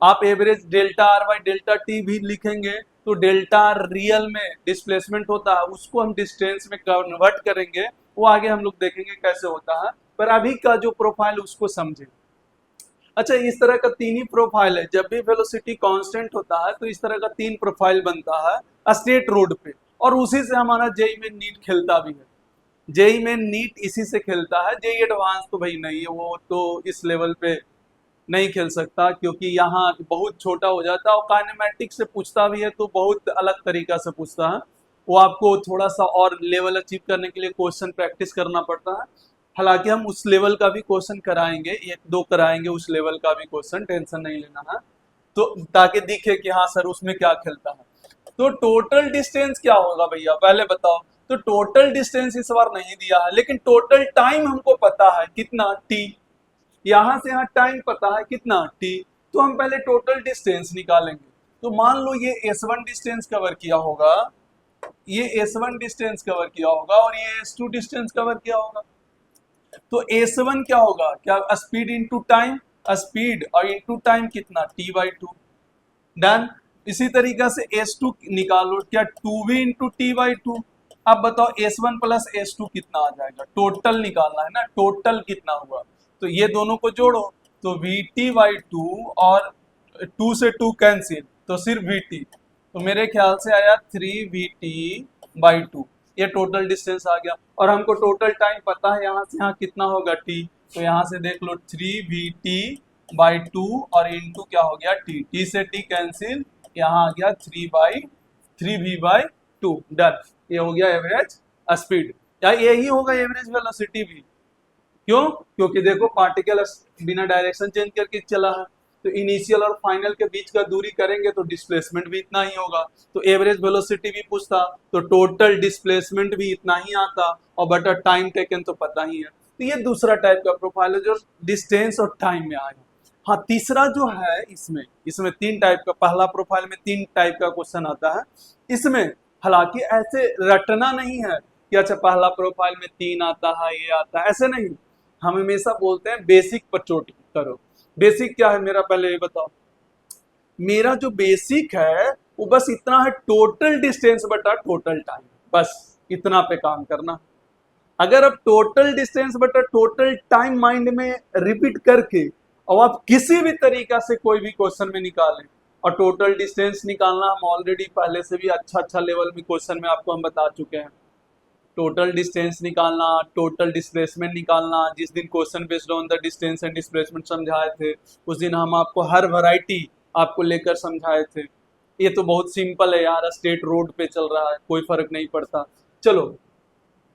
आप average delta R by delta T भी लिखेंगे तो डेल्टा आर रियल में डिस्प्लेसमेंट होता है, उसको हम डिस्टेंस में कन्वर्ट करेंगे, वो आगे हम लोग देखेंगे कैसे होता है, पर अभी का जो प्रोफाइल उसको समझे। अच्छा, इस तरह का तीन ही प्रोफाइल है, जब भी वेलोसिटी कांस्टेंट होता है तो इस तरह का तीन प्रोफाइल बनता है स्ट्रेट रोड पे, और उसी से हमारा जेई में नीट खेलता भी है। जेई में नीट इसी से खेलता है, जेई एडवांस तो भाई नहीं है, वो तो इस लेवल पे नहीं खेल सकता क्योंकि यहाँ बहुत छोटा हो जाता है और काइनेमेटिक से पूछता भी है तो बहुत अलग तरीका से पूछता है, वो आपको थोड़ा सा और लेवल अचीव करने के लिए क्वेश्चन प्रैक्टिस करना पड़ता है। हालांकि हम उस लेवल का भी क्वेश्चन कराएंगे, एक दो कराएंगे उस लेवल का भी क्वेश्चन, टेंशन नहीं लेना है, तो ताकि दिखे कि हाँ सर उसमें क्या खेलता है। तो टोटल डिस्टेंस क्या होगा भैया पहले बताओ, तो टोटल डिस्टेंस इस बार नहीं दिया है लेकिन टोटल टाइम हमको पता है कितना, टी, यहां से यहाँ टाइम पता है कितना, टी, तो हम पहले टोटल डिस्टेंस निकालेंगे। तो मान लो ये S1 डिस्टेंस कवर किया होगा, ये S1 डिस्टेंस कवर किया होगा और ये S2 डिस्टेंस कवर किया होगा, तो S1 क्या होगा, क्या स्पीड इंटू टाइम, स्पीड और इंटू टाइम कितना, t/2, डन। इसी तरीका से S2 निकालो, क्या 2v इंटू t/2। अब बताओ S1 प्लस S2 कितना आ जाएगा, टोटल निकालना है ना, टोटल कितना हुआ, तो ये दोनों को जोड़ो तो Vt/2 और 2 से 2 कैंसिल तो सिर्फ Vt, तो मेरे ख्याल से आया 3Vt/2, ये टोटल डिस्टेंस आ गया। और हमको टोटल टाइम पता है यहाँ से यहाँ कितना होगा t, तो यहाँ से देख लो 3Vt/2 और इंटू क्या हो गया t, t से t कैंसिल, यहाँ आ गया 3v/2, डन। ये हो गया एवरेज स्पीड, या यही होगा एवरेज वेलोसिटी भी, क्यों, क्योंकि देखो पार्टिकल बिना डायरेक्शन चेंज करके चला है, तो इनिशियल और फाइनल के बीच का दूरी करेंगे तो डिस्प्लेसमेंट भी इतना ही होगा, तो एवरेज वेलोसिटी भी पूछता तो टोटल डिस्प्लेसमेंट भी इतना ही आता, और बटा टाइम टेकन तो पता ही है। तो ये दूसरा टाइप का प्रोफाइल है जो डिस्टेंस और टाइम में आया। हाँ, तीसरा जो है इसमें तीन टाइप का, पहला प्रोफाइल में तीन टाइप का क्वेश्चन आता है, इसमें हालांकि ऐसे रटना नहीं है कि अच्छा पहला प्रोफाइल में तीन आता है ये आता है, ऐसे नहीं, हम हमेशा बोलते हैं बेसिक पर चोट करो। बेसिक क्या है मेरा, पहले ये बताओ। मेरा जो बेसिक है वो बस इतना है, टोटल डिस्टेंस बटा टोटल टाइम, बस इतना पे काम करना। अगर आप टोटल डिस्टेंस बटा टोटल टाइम माइंड में रिपीट करके और आप किसी भी तरीका से कोई भी क्वेश्चन में निकालें, और टोटल डिस्टेंस निकालना हम ऑलरेडी पहले से भी अच्छा लेवल में क्वेश्चन में आपको हम बता चुके हैं, टोटल डिस्टेंस निकालना, टोटल डिस्प्लेसमेंट निकालना। जिस दिन question based on the distance and displacement समझाए थे, उस दिन हम आपको हर वैरायटी आपको लेकर समझाए थे। ये तो बहुत सिंपल है यार, स्टेट रोड पे चल रहा है, कोई फर्क नहीं पड़ता। चलो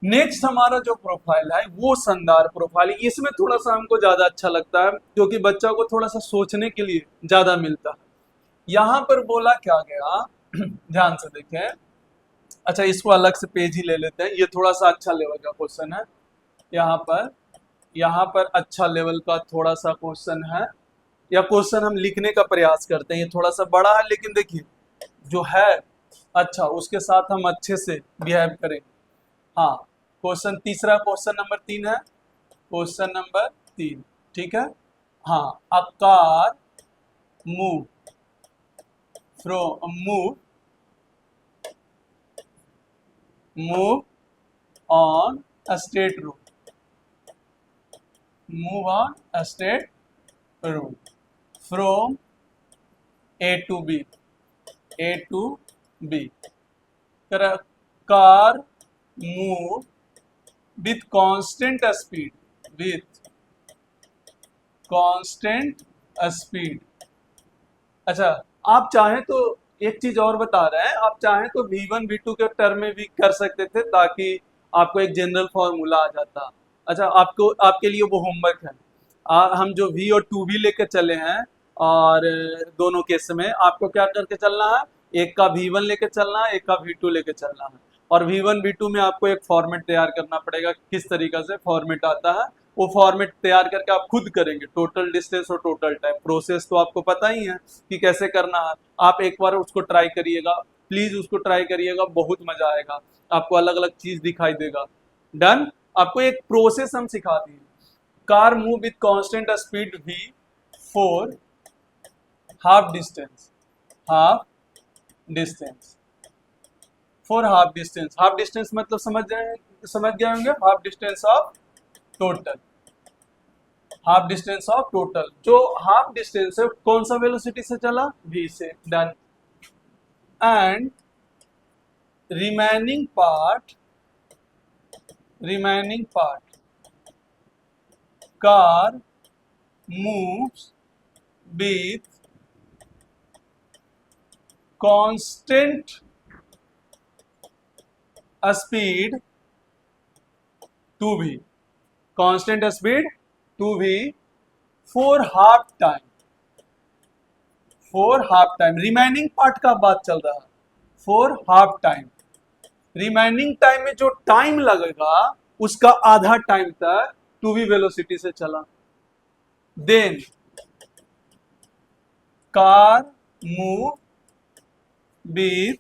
नेक्स्ट हमारा जो प्रोफाइल है वो शानदार प्रोफाइल है। इसमें थोड़ा सा हमको ज्यादा अच्छा लगता है क्योंकि बच्चा को थोड़ा सा सोचने के लिए ज्यादा मिलता है। यहाँ पर बोला क्या गया ध्यान से देखें। अच्छा, इसको अलग से पेज ही ले लेते हैं, ये थोड़ा सा अच्छा लेवल का क्वेश्चन है। यहाँ पर अच्छा लेवल का थोड़ा सा क्वेश्चन है, या क्वेश्चन हम लिखने का प्रयास करते हैं। ये थोड़ा सा बड़ा है लेकिन देखिए जो है अच्छा, उसके साथ हम अच्छे से बिहेव करें। हाँ, क्वेश्चन तीसरा, क्वेश्चन नंबर 3 है, क्वेश्चन नंबर 3, ठीक है। हाँ, अ car move from move on a state road, move on a state road from A to B, A to B. car move with constant speed, with constant speed. अच्छा, आप चाहें तो एक चीज और बता रहे हैं, आप चाहें तो V1 V2 के टर्म में भी कर सकते थे ताकि आपको एक जनरल फॉर्मूला आ जाता। अच्छा, आपको आपके लिए वो होमवर्क है। हम जो V और 2V लेकर चले हैं, और दोनों केस में आपको क्या करके चलना है, एक का V1 लेके चलना है, एक का V2 लेके चलना है। और V1 V2 में आपको एक फॉर्मेट तैयार करना पड़ेगा। किस तरीका से फॉर्मेट आता है, वो फॉर्मेट तैयार करके आप खुद करेंगे। टोटल डिस्टेंस और टोटल टाइम, प्रोसेस तो आपको पता ही है कि कैसे करना है। आप एक बार उसको ट्राई करिएगा, प्लीज उसको ट्राई करिएगा, बहुत मजा आएगा, आपको अलग अलग चीज दिखाई देगा। डन। आपको एक प्रोसेस हम सिखा दिए। Car move with constant speed v for half distance, half distance, for half distance. Half distance मतलब समझ गए होंगे, half distance of total, half distance of total. जो हाफ डिस्टेंस है कौन सा वेलोसिटी से चला, v से। Done. And remaining part car moves with constant speed to v, constant speed to v for half time, for half time. Remaining part का बात चल रहा है, for half time. Remaining time में जो टाइम लगेगा उसका आधा टाइम तक 2v वेलोसिटी से चला। Then car move with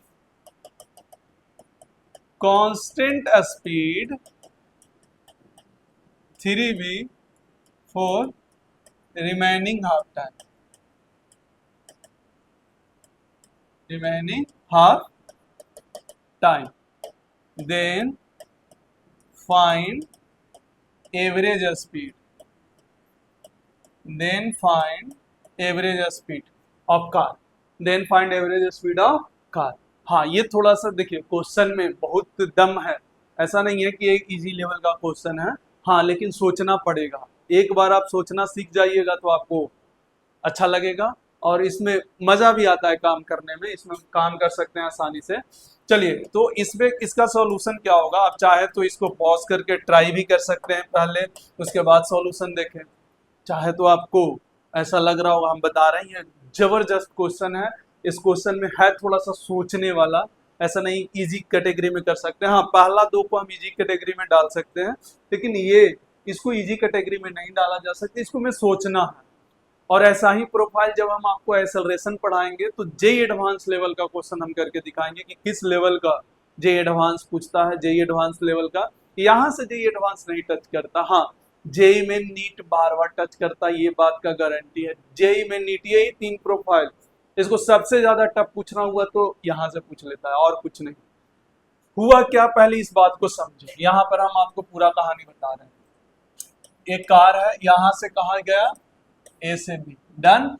constant speed 3v for remaining half time, remaining half time. Then find average speed. Then find average speed of car. Then find average speed of car. हाँ, ये थोड़ा सा देखिए question में बहुत दम है। ऐसा नहीं है कि एक इजी लेवल का क्वेश्चन है, हाँ, लेकिन सोचना पड़ेगा। एक बार आप सोचना सीख जाइएगा तो आपको अच्छा लगेगा और इसमें मजा भी आता है काम करने में, इसमें काम कर सकते हैं आसानी से। चलिए, तो इसमें इसका सॉल्यूशन क्या होगा, आप चाहे तो इसको पॉज करके ट्राई भी कर सकते हैं पहले, उसके बाद सॉल्यूशन देखें। चाहे तो आपको ऐसा लग रहा होगा हम बता रहे हैं जबरदस्त क्वेश्चन है, इस क्वेश्चन में है थोड़ा सा सोचने वाला, ऐसा नहीं इजी कैटेगरी में कर सकते हैं। हाँ, पहला दो को हम इजी कैटेगरी में डाल सकते हैं, लेकिन ये इसको इजी कैटेगरी में नहीं डाला जा सकता, इसको में सोचना है। और ऐसा ही प्रोफाइल जब हम आपको एक्सेलरेशन पढ़ाएंगे तो जेई एडवांस लेवल का क्वेश्चन हम करके दिखाएंगे कि किस लेवल का जेई एडवांस पूछता है। जेई एडवांस लेवल का यहाँ से जेई एडवांस नहीं टच करता, हाँ जेई में नीट बार बार टच करता, ये बात का गारंटी है। जेई में नीट, यही 3 प्रोफाइल, इसको सबसे ज्यादा टफ पूछना हुआ तो यहाँ से पूछ लेता है, और कुछ नहीं। हुआ क्या, पहले इस बात को समझे। यहाँ पर हम आपको पूरा कहानी बता रहे हैं। एक कार है, यहां से कहा गया, ए से बी। डन,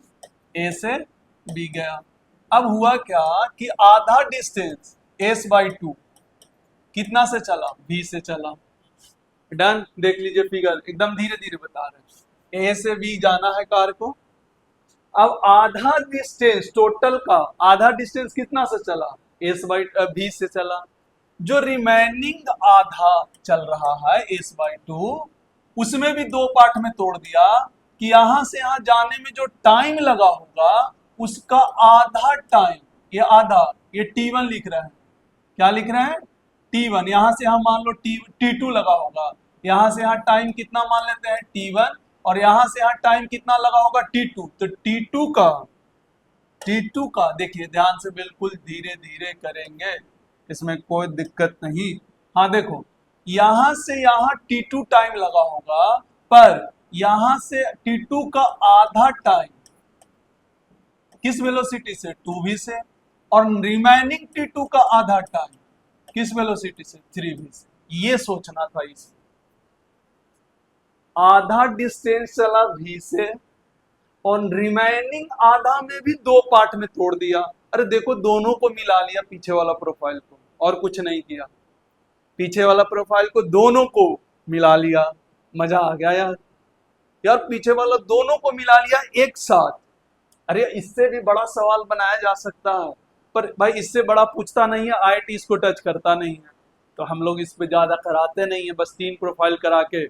ए से बी गया। अब हुआ क्या कि आधा डिस्टेंस s/2, कितना से चला, v से चला। डन, देख लीजिए फिगर, एकदम धीरे धीरे बता रहे हैं। a से b जाना है कार को। अब आधा डिस्टेंस टोटल का आधा डिस्टेंस कितना से चला, एस बाई बी से चला। जो रिमेनिंग आधा चल रहा है एस बाई टू, उसमें भी दो पार्ट में तोड़ दिया कि यहां से यहां जाने में जो टाइम लगा होगा उसका आधा टाइम, ये आधा, ये T1 लिख रहे हैं। क्या लिख रहे हैं, T1। यहां से हम मान लो T2 लगा होगा, यहां से यहाँ टाइम कितना मान लेते हैं T1, और यहां से यहाँ टाइम कितना लगा होगा T2। तो T2 का देखिए ध्यान से, बिल्कुल धीरे धीरे करेंगे, इसमें कोई दिक्कत नहीं। हाँ देखो, यहां से यहाँ T2 टाइम लगा होगा, पर यहां से T2 का आधा टाइम किस वेलोसिटी से, 2v से, और रिमेनिंग T2 का आधा टाइम किस वेलोसिटी से, 3v से। ये सोचना था। इस आधा डिस्टेंस चला v से और रिमेनिंग आधा में भी दो पार्ट में तोड़ दिया। अरे देखो, दोनों को मिला लिया, पीछे वाला प्रोफाइल को, और कुछ नहीं किया। पीछे वाला प्रोफाइल को दोनों को मिला लिया। मजा आ गया यार। यार पीछे वाला दोनों को मिला लिया एक साथ। अरे इससे भी बड़ा सवाल बनाया जा सकता है, पर भाई इससे बड़ा पूछता नहीं है, आईआईटी इसको टच करता नहीं है, तो हम लोग इस पे ज्यादा कराते नहीं है। बस 3 प्रोफाइल करा के,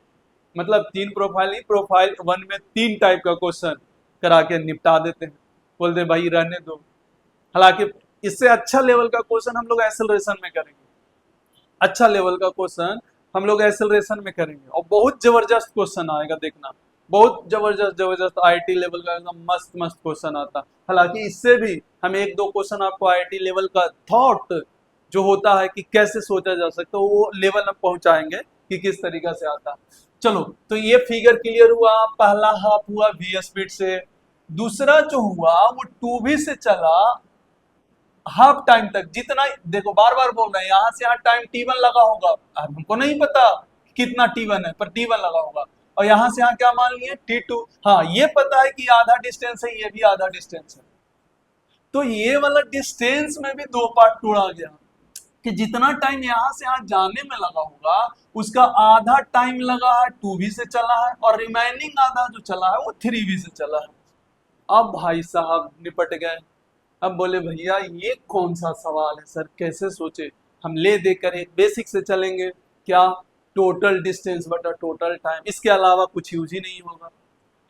मतलब 3 प्रोफाइल नहीं, प्रोफाइल 1 में 3 टाइप का क्वेश्चन करा के निपटा देते हैं, बोलते भाई रहने दो। हालांकि इससे अच्छा लेवल का क्वेश्चन हम लोग एक्सेलरेशन में करेंगे। अच्छा लेवल का क्वेश्चन हम लोग एक्सेलरेशन में करेंगे, और बहुत जबरदस्त क्वेश्चन आएगा, देखना। बहुत जबरदस्त आईआईटी लेवल का एकदम मस्त मस्त क्वेश्चन आता। हालांकि इससे भी हम 1-2 क्वेश्चन आपको आईआईटी लेवल का थॉट जो होता है कि कैसे सोचा जा सकता है, वो लेवल हम पहुंचाएंगे कि किस तरीका से आता। चलो, तो ये फिगर क्लियर हुआ। पहला हाफ हुआ v स्पीड से। दूसरा जो हुआ वो 2v से चला हाफ टाइम तक। जितना, देखो बार बार बोल रहे हैं, यहां से यहाँ टाइम T1 लगा होगा, अब हमको नहीं पता कितना T1 है, पर T1 लगा होगा, और यहां से यहाँ क्या मान लिए, T2। हाँ, ये पता है कि आधा डिस्टेंस है, ये भी आधा डिस्टेंस है, तो ये वाला डिस्टेंस में भी दो पार्ट तोड़ा गया कि जितना टाइम यहां से यहाँ जाने में लगा होगा उसका आधा टाइम लगा है 2v से चला है, और रिमेनिंग आधा जो चला है वो 3v से चला है। अब भाई साहब निपट गए। अब बोले भैया ये कौन सा सवाल है सर, कैसे सोचे। हम ले देकर एक बेसिक से चलेंगे, क्या, टोटल डिस्टेंस बटा टोटल टाइम, इसके अलावा कुछ यूज ही नहीं होगा।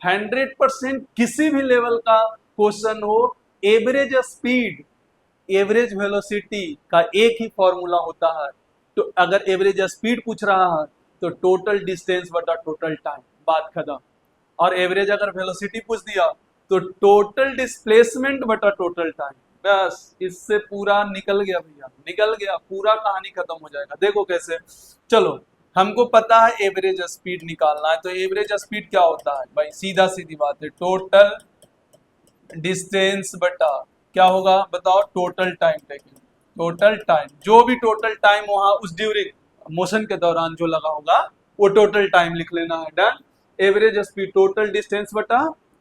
100% किसी भी लेवल का क्वेश्चन हो, एवरेज स्पीड एवरेज वेलोसिटी का एक ही फॉर्मूला होता है। तो अगर एवरेज स्पीड पूछ रहा है तो टोटल डिस्टेंस बटा टोटल टाइम, बात खत्म। और एवरेज अगर वेलोसिटी पूछ दिया तो टोटल डिस्प्लेसमेंट बटा टोटल टाइम, बस इससे पूरा निकल गया भैया, निकल गया, पूरा कहानी खत्म हो जाएगा। देखो कैसे, चलो हमको पता है एवरेज स्पीड निकालना है, तो एवरेज स्पीड क्या होता है भाई, सीधा सीधी बात है, टोटल डिस्टेंस बटा क्या होगा बताओ, total time. Taking total time, जो भी टोटल टाइम वहां उस ड्यूरिंग मोशन के दौरान जो लगा होगा वो टोटल टाइम लिख लेना है। Done. Average speed total distance बटा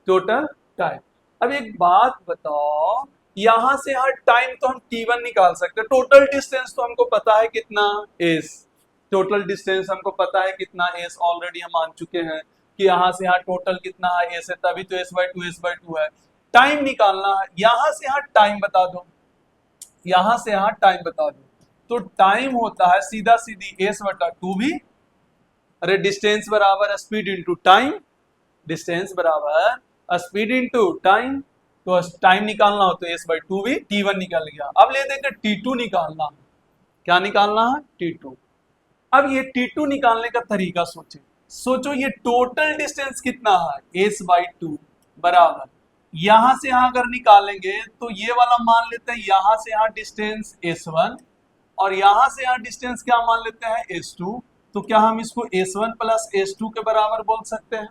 टोटल टाइम। अब एक बात बताओ, यहां से यहाँ टाइम तो हम T1 निकाल सकते हैं, टोटल डिस्टेंस तो हमको पता है कितना s, टोटल डिस्टेंस हमको पता है कितना s, ऑलरेडी हम मान चुके हैं कि यहाँ से यहाँ टोटल कितना है s है, तभी तो s/2 है। टाइम निकालना है, यहां से यहाँ टाइम बता दो, यहां से यहाँ टाइम बता दो, तो टाइम होता है सीधा सीधी s/2v। अरे डिस्टेंस बराबर स्पीड इंटू टाइम, डिस्टेंस बराबर स्पीड इंटू टाइम, तो टाइम निकालना हो तो s/2v, T1 निकल गया। अब ले देंगे T2 निकालना है। क्या निकालना है, T2। अब ये T2 निकालने का तरीका सोचो, ये टोटल डिस्टेंस कितना है, s/2 बराबर, यहां से यहां अगर निकालेंगे तो ये वाला मान लेते हैं, यहां से यहां डिस्टेंस s1, और यहां से यहां डिस्टेंस क्या मान लेते हैं, s2। तो क्या हम इसको s1 प्लस s2 के बराबर बोल सकते हैं।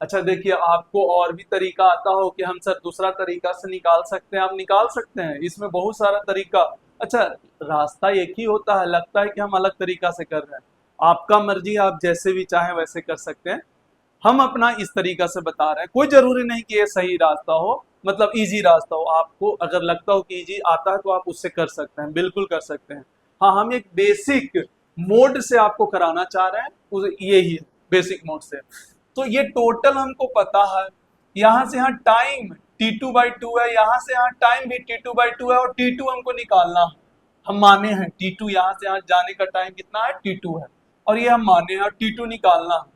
अच्छा देखिए, आपको और भी तरीका आता हो कि हम सर दूसरा तरीका से निकाल सकते हैं, आप निकाल सकते हैं, इसमें बहुत सारा तरीका। अच्छा, रास्ता एक ही होता है, लगता है कि हम अलग तरीका से कर रहे हैं, आपका मर्जी, आप जैसे भी चाहें वैसे कर सकते हैं। हम अपना इस तरीका से बता रहे हैं, कोई जरूरी नहीं कि ये सही रास्ता हो, मतलब इजी रास्ता हो। आपको अगर लगता हो कि इजी आता है तो आप उससे कर सकते हैं, बिल्कुल कर सकते हैं। हाँ, हम एक बेसिक मोड से आपको कराना चाह रहे हैं, यही है बेसिक मोड से। तो ये टोटल हमको पता है, यहाँ से यहाँ टाइम T2/2 है, यहाँ से यहाँ टाइम भी T2/2 है, और T2 हमको निकालना है। हम माने हैं T2, यहाँ से यहाँ जाने का टाइम कितना है, T2 है, और ये हम माने हैं, और T2 निकालना है।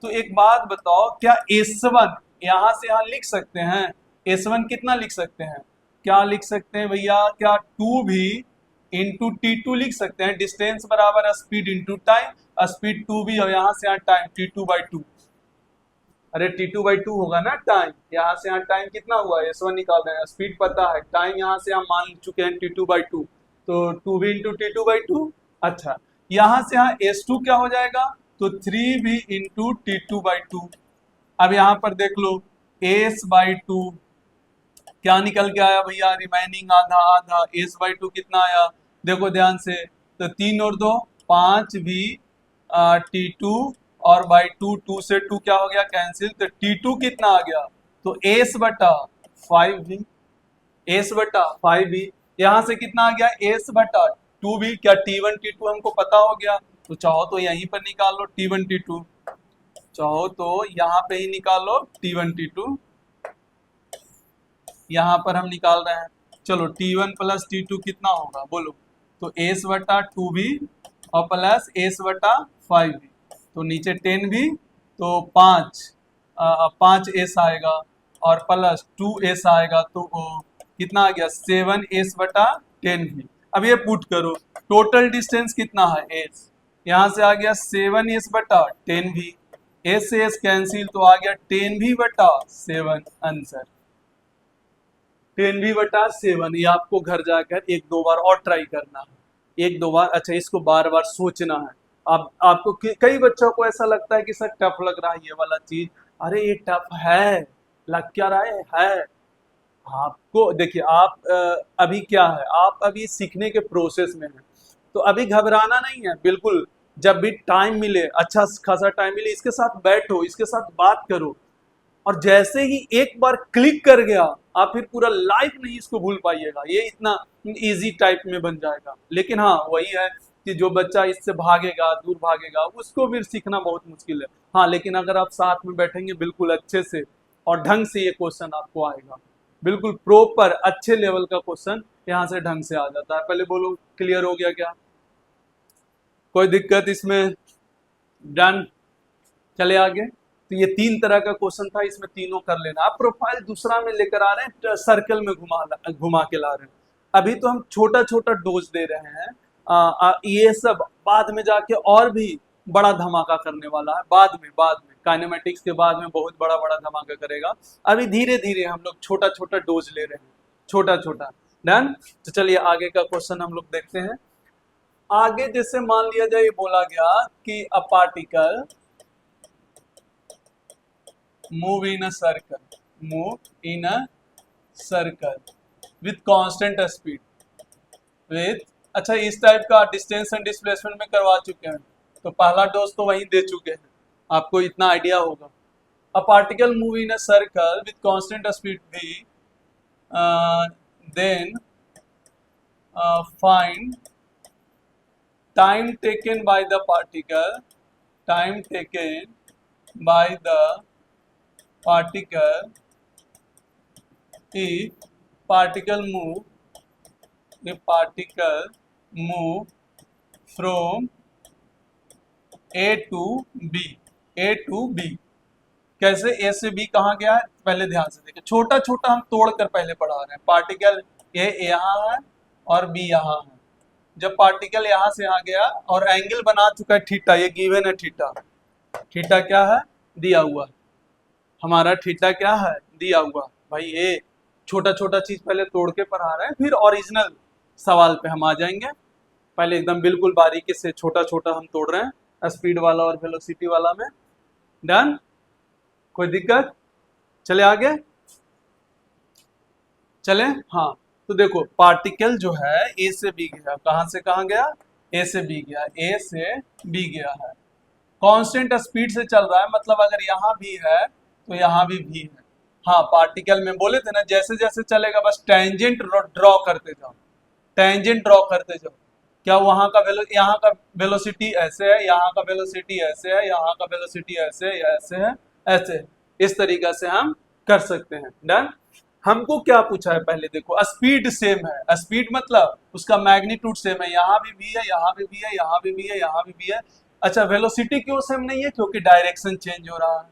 तो एक बात बताओ, क्या S1 यहाँ से यहाँ लिख सकते हैं? S1 कितना लिख सकते हैं? क्या लिख सकते हैं भैया? क्या 2 भी इंटू T2 लिख सकते हैं? डिस्टेंस बराबर स्पीड इंटू टाइम, स्पीड 2 भी और यहाँ से यहाँ टाइम T2/2। अरे T2/2 होगा ना टाइम, यहाँ से यहाँ टाइम कितना हुआ, S1 निकाल रहे हैं, स्पीड पता है, टाइम यहाँ से हम मान चुके हैं T2/2, तो 2 भी इंटू T2/2। अच्छा, यहाँ से यहाँ S2 क्या हो जाएगा, तो 3 भी इंटू T2/2। अब यहाँ पर देख लो S/2 क्या निकल के आया भैया, रिमेनिंग आधा आधा, S/2 कितना आया, देखो ध्यान से, तो 3 और 2 5 भी T2 और बाई 2, 2 से 2 क्या हो गया, कैंसिल, तो T2 कितना आ गया, तो S/5 भी, S/5 भी, यहाँ से कितना आ गया, S/2 भी, क्या T1 T2 हमको पता हो गया, तो चाहो तो यहीं पर निकाल लो T1 T2, चाहो तो यहाँ पे ही निकाल लो T1 T2, यहाँ पर हम निकाल रहे हैं। चलो T1 प्लस T2 कितना होगा बोलो, तो S/2 भी और प्लस S/5 भी, तो नीचे 10 भी, तो 5 S आएगा और प्लस 2S आएगा, तो कितना आ गया, 7S/10 भी। अब ये पुट करो, टोटल डिस्टेंस कितना है S, यहाँ से आ गया 7S/10 भी, S से S कैंसिल, तो आ गया 10 भी बटा 7 आंसर, 10 भी बटा 7। ये आपको घर जाकर एक दो बार और ट्राई करना है, एक दो बार, अच्छा इसको बार बार सोचना है। आप आपको कई बच्चों को ऐसा लगता है कि सर टफ लग रहा है ये वाला चीज, अरे ये टफ है, लग क्या रहा है। आपको देखिए, आप अभी क्या है, आप अभी सीखने के प्रोसेस में हैं, तो अभी घबराना नहीं है बिल्कुल। जब भी टाइम मिले, अच्छा खासा टाइम मिले, इसके साथ बैठो, इसके साथ बात करो, और जैसे ही एक बार क्लिक कर गया, आप फिर पूरा लाइफ नहीं इसको भूल पाइएगा, ये इतना इजी टाइप में बन जाएगा। लेकिन हाँ वही है कि जो बच्चा इससे भागेगा, दूर भागेगा, उसको फिर सीखना बहुत मुश्किल है। हाँ, लेकिन अगर आप साथ में बैठेंगे बिल्कुल अच्छे से और ढंग से, ये क्वेश्चन आपको आएगा, बिल्कुल प्रॉपर अच्छे लेवल का क्वेश्चन यहाँ से ढंग से आ जाता है। पहले बोलो, क्लियर हो गया क्या, कोई दिक्कत इसमें? डन, चले आगे। तो ये 3 तरह का क्वेश्चन था, इसमें तीनों कर लेना। आप प्रोफाइल दूसरा में लेकर आ रहे हैं, सर्कल में घुमा के ला रहे हैं। अभी तो हम छोटा छोटा डोज दे रहे हैं, ये सब बाद में जाके और भी बड़ा धमाका करने वाला है, बाद में काइनेमेटिक्स के बाद में बहुत बड़ा बड़ा धमाका करेगा। अभी धीरे धीरे हम लोग छोटा छोटा डोज ले रहे हैं, छोटा छोटा। डन, तो चलिए आगे का क्वेश्चन हम लोग देखते हैं। आगे जैसे मान लिया जाए, बोला गया कि a particle move in a circle with constant speed with, अच्छा इस टाइप का डिस्टेंस एंड डिस्प्लेसमेंट में करवा चुके हैं, तो पहला डोज तो वहीं दे चुके हैं, आपको इतना आइडिया होगा। A particle move in a circle with constant speed v, then find time taken by the particle, time taken by the particle if particle move from A to B, A to B। कैसे A से B कहाँ गया है, पहले ध्यान से देखिए, छोटा छोटा हम तोड़ कर पहले पढ़ा रहे हैं। पार्टिकल A यहाँ है और B यहाँ है, जब पार्टिकल यहाँ से यहाँ गया और एंगल बना चुका है थीटा, ये गिवन है थीटा, थीटा क्या है, दिया हुआ है हमारा, थीटा क्या है, दिया हुआ। भाई ये छोटा छोटा चीज पहले तोड़ के पढ़ा रहे हैं, फिर ओरिजिनल सवाल पे हम आ जाएंगे। पहले एकदम बिल्कुल बारीकी से छोटा छोटा हम तोड़ रहे हैं, स्पीड वाला और वेलोसिटी वाला में। डन, कोई दिक्कत? चले आगे, चले। हाँ, तो देखो पार्टिकल जो है ए से बी गया, कहां से कहां गया, ए से बी गया, ए से बी गया है, कांस्टेंट स्पीड से चल रहा है, मतलब अगर यहाँ भी है तो यहाँ भी है। हाँ, पार्टिकल में बोले थे ना, जैसे जैसे चलेगा बस टेंजेंट ड्रॉ करते जाओ, टेंजेंट ड्रॉ करते जाओ, क्या वहां का यहाँ का वेलोसिटी ऐसे है, यहाँ का वेलोसिटी ऐसे है, यहाँ का वेलोसिटी ऐसे है, ऐसे है, ऐसे है। इस तरीके से हम कर सकते हैं। डन। हमको क्या पूछा है पहले देखो, स्पीड सेम है, स्पीड मतलब उसका मैग्नीट्यूड सेम है, यहाँ भी है, यहाँ भी है, यहाँ भी है, यहाँ भी है। अच्छा वेलोसिटी क्यों सेम नहीं है? क्योंकि डायरेक्शन चेंज हो रहा है,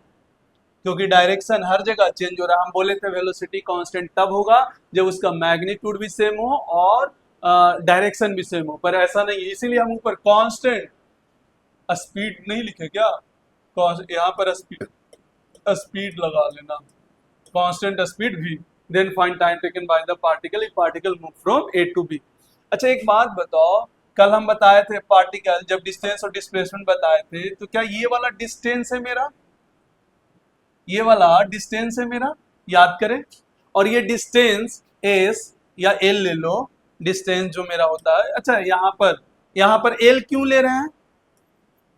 क्योंकि डायरेक्शन हर जगह चेंज हो रहा है। हम बोले थे वेलोसिटी कांस्टेंट तब होगा जब उसका मैग्नीट्यूड भी सेम हो और डायरेक्शन भी सेम हो, पर ऐसा नहीं है, इसीलिए हम ऊपर कांस्टेंट स्पीड नहीं लिखे क्या, यहाँ पर स्पीड स्पीड लगा लेना, constant speed v, then find time taken by the particle if particle move from a to b। अच्छा एक बात बताओ, कल हम बताए थे पार्टिकल जब डिस्टेंस और डिस्प्लेसमेंट बताए थे, तो क्या ये वाला डिस्टेंस है मेरा, ये वाला डिस्टेंस है मेरा, याद करें। और ये डिस्टेंस s या l ले लो, डिस्टेंस जो मेरा होता है। अच्छा यहाँ पर l क्यों ले रहे हैं,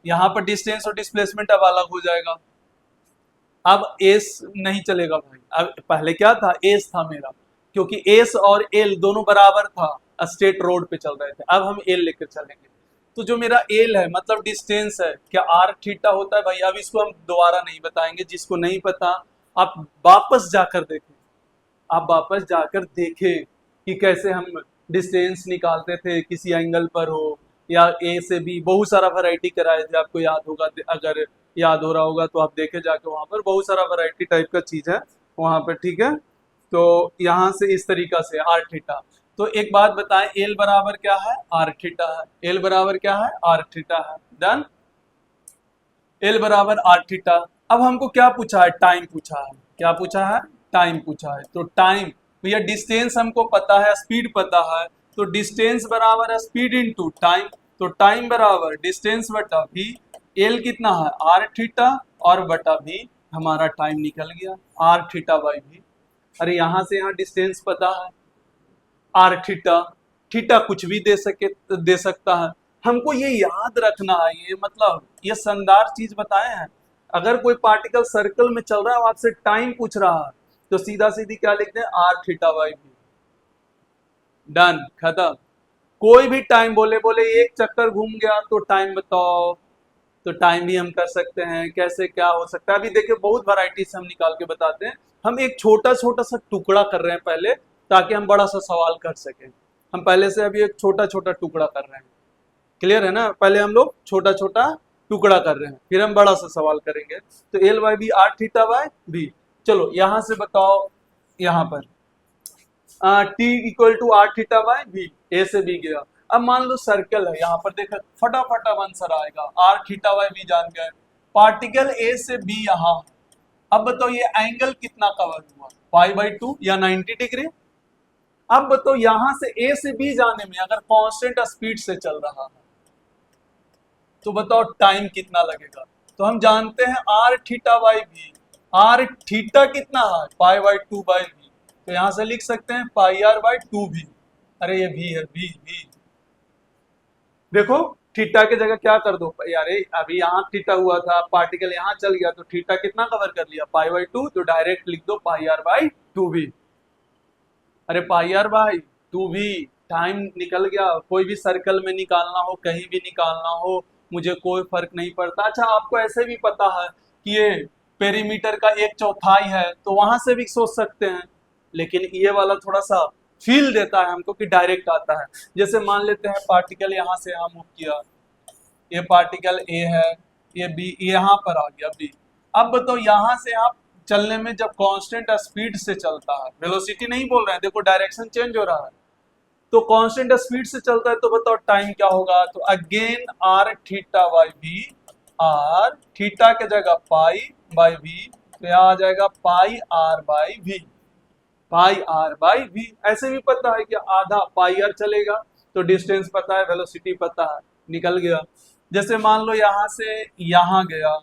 यहाँ पर डिस्टेंस और डिस्प्लेसमेंट अब अलग हो जाएगा, अब एस नहीं चलेगा भाई। अब पहले क्या था, एस था मेरा, क्योंकि एस और एल दोनों बराबर था, स्ट्रेट रोड पे चल रहे थे। अब हम एल लेकर चलेंगे, तो जो मेरा एल है मतलब डिस्टेंस है, क्या आर थीटा होता है भाई। अब इसको हम दोबारा नहीं बताएंगे, जिसको नहीं पता आप वापस जाकर देखें, आप वापस जाकर देखें कि कैसे हम डिस्टेंस निकालते थे किसी एंगल पर हो, या ए से बी, बहुत सारा वैरायटी कराए थे, आपको याद होगा, अगर याद हो रहा होगा तो आप देखे जाके, वहां पर बहुत सारा वैरायटी टाइप का चीज है वहां पर, ठीक है। तो यहाँ से इस तरीका से आर थीटा। तो एक बात बताएं, एल बराबर क्या है, आर थीटा है, एल बराबर क्या है, आर थीटा है। डन, एल बराबर आर थीटा। अब हमको क्या पूछा है, टाइम पूछा है, क्या पूछा है, टाइम पूछा है। तो टाइम, भैया डिस्टेंस हमको पता है, स्पीड पता है, तो डिस्टेंस बराबर है स्पीड इनटू टाइम। तो टाइम बराबर डिस्टेंस बटा भी, एल कितना है, आर थीटा, और बटा भी हमारा टाइम निकल गया, आर थीटा बाई भी। अरे यहाँ से यहाँ डिस्टेंस पता है, आर थीटा, थीटा कुछ भी दे सकता है। हमको ये याद रखना है, ये मतलब ये शानदार चीज बताए हैं। अगर कोई पार्टिकल सर्कल में चल रहा है और आपसे टाइम पूछ रहा है, तो सीधा सीधी क्या लिखते हैं, आर थीटा बाई भी। डन, खत्म। कोई भी टाइम बोले, बोले एक चक्कर घूम गया तो टाइम बताओ, तो टाइम भी हम कर सकते हैं, कैसे क्या हो सकता है। अभी देखिए बहुत वैरायटी से हम निकाल के बताते हैं। हम एक छोटा छोटा सा टुकड़ा कर रहे हैं पहले, ताकि हम बड़ा सा सवाल कर सकें। हम पहले से अभी एक छोटा छोटा टुकड़ा कर रहे हैं, क्लियर है ना। पहले हम लोग छोटा छोटा टुकड़ा कर रहे हैं, फिर हम बड़ा सा सवाल करेंगे। तो L by B, are theta by B. चलो यहां से बताओ, यहाँ पर T equal to R theta by B, A से बी गया। अब मान लो सर्कल है, यहाँ पर देखा फटाफट अब आंसर आएगा, आर थीटा बाई बी जान गए। पार्टिकल ए से बी यहाँ, अब बताओ ये एंगल कितना कवर हुआ, पाई बाई टू या 90 डिग्री। अब बताओ यहां से ए से बी जाने में अगर कांस्टेंट स्पीड से चल रहा है, तो बताओ टाइम कितना लगेगा। तो हम जानते हैं r theta by B, are theta कितना है, pi by two by B. तो यहां से लिख सकते हैं पाई आर बाई टू भी। अरे ये भी है, भी देखो थीटा की जगह क्या कर दो यार, अभी यहाँ थीटा हुआ था, पार्टिकल यहाँ चल गया, तो थीटा कितना कवर कर लिया, पाई बाई टू। तो डायरेक्ट लिख दो पाई आर बाई टू भी। अरे पाई आर बाई टू भी, टाइम निकल गया। कोई भी सर्कल में निकालना हो, कहीं भी निकालना हो, मुझे कोई फर्क नहीं पड़ता। अच्छा आपको ऐसे भी पता है कि ये पेरीमीटर का एक चौथाई है, तो वहां से भी सोच सकते हैं, लेकिन ये वाला थोड़ा सा फील देता है हमको कि डायरेक्ट आता है। जैसे मान लेते हैं पार्टिकल यहाँ से यहाँ मूव किया, ये पार्टिकल ए है, ये बी यहाँ पर आ गया बी। अब बताओ यहाँ से यहाँ चलने में जब कांस्टेंट स्पीड से चलता है, वेलोसिटी नहीं बोल रहे हैं, देखो डायरेक्शन चेंज हो रहा है, तो कांस्टेंट स्पीड से चलता है, तो बताओ टाइम क्या होगा। तो again R theta by B, are theta के जगह पाई बाई बी, तो यहाँ आ जाएगा pi R by B, pi R by B. ऐसे भी पता है कि आधा पाई आर चलेगा, तो डिस्टेंस पता है, वेलोसिटी पता है, निकल गया। जैसे मान लो यहाँ से यहाँ गया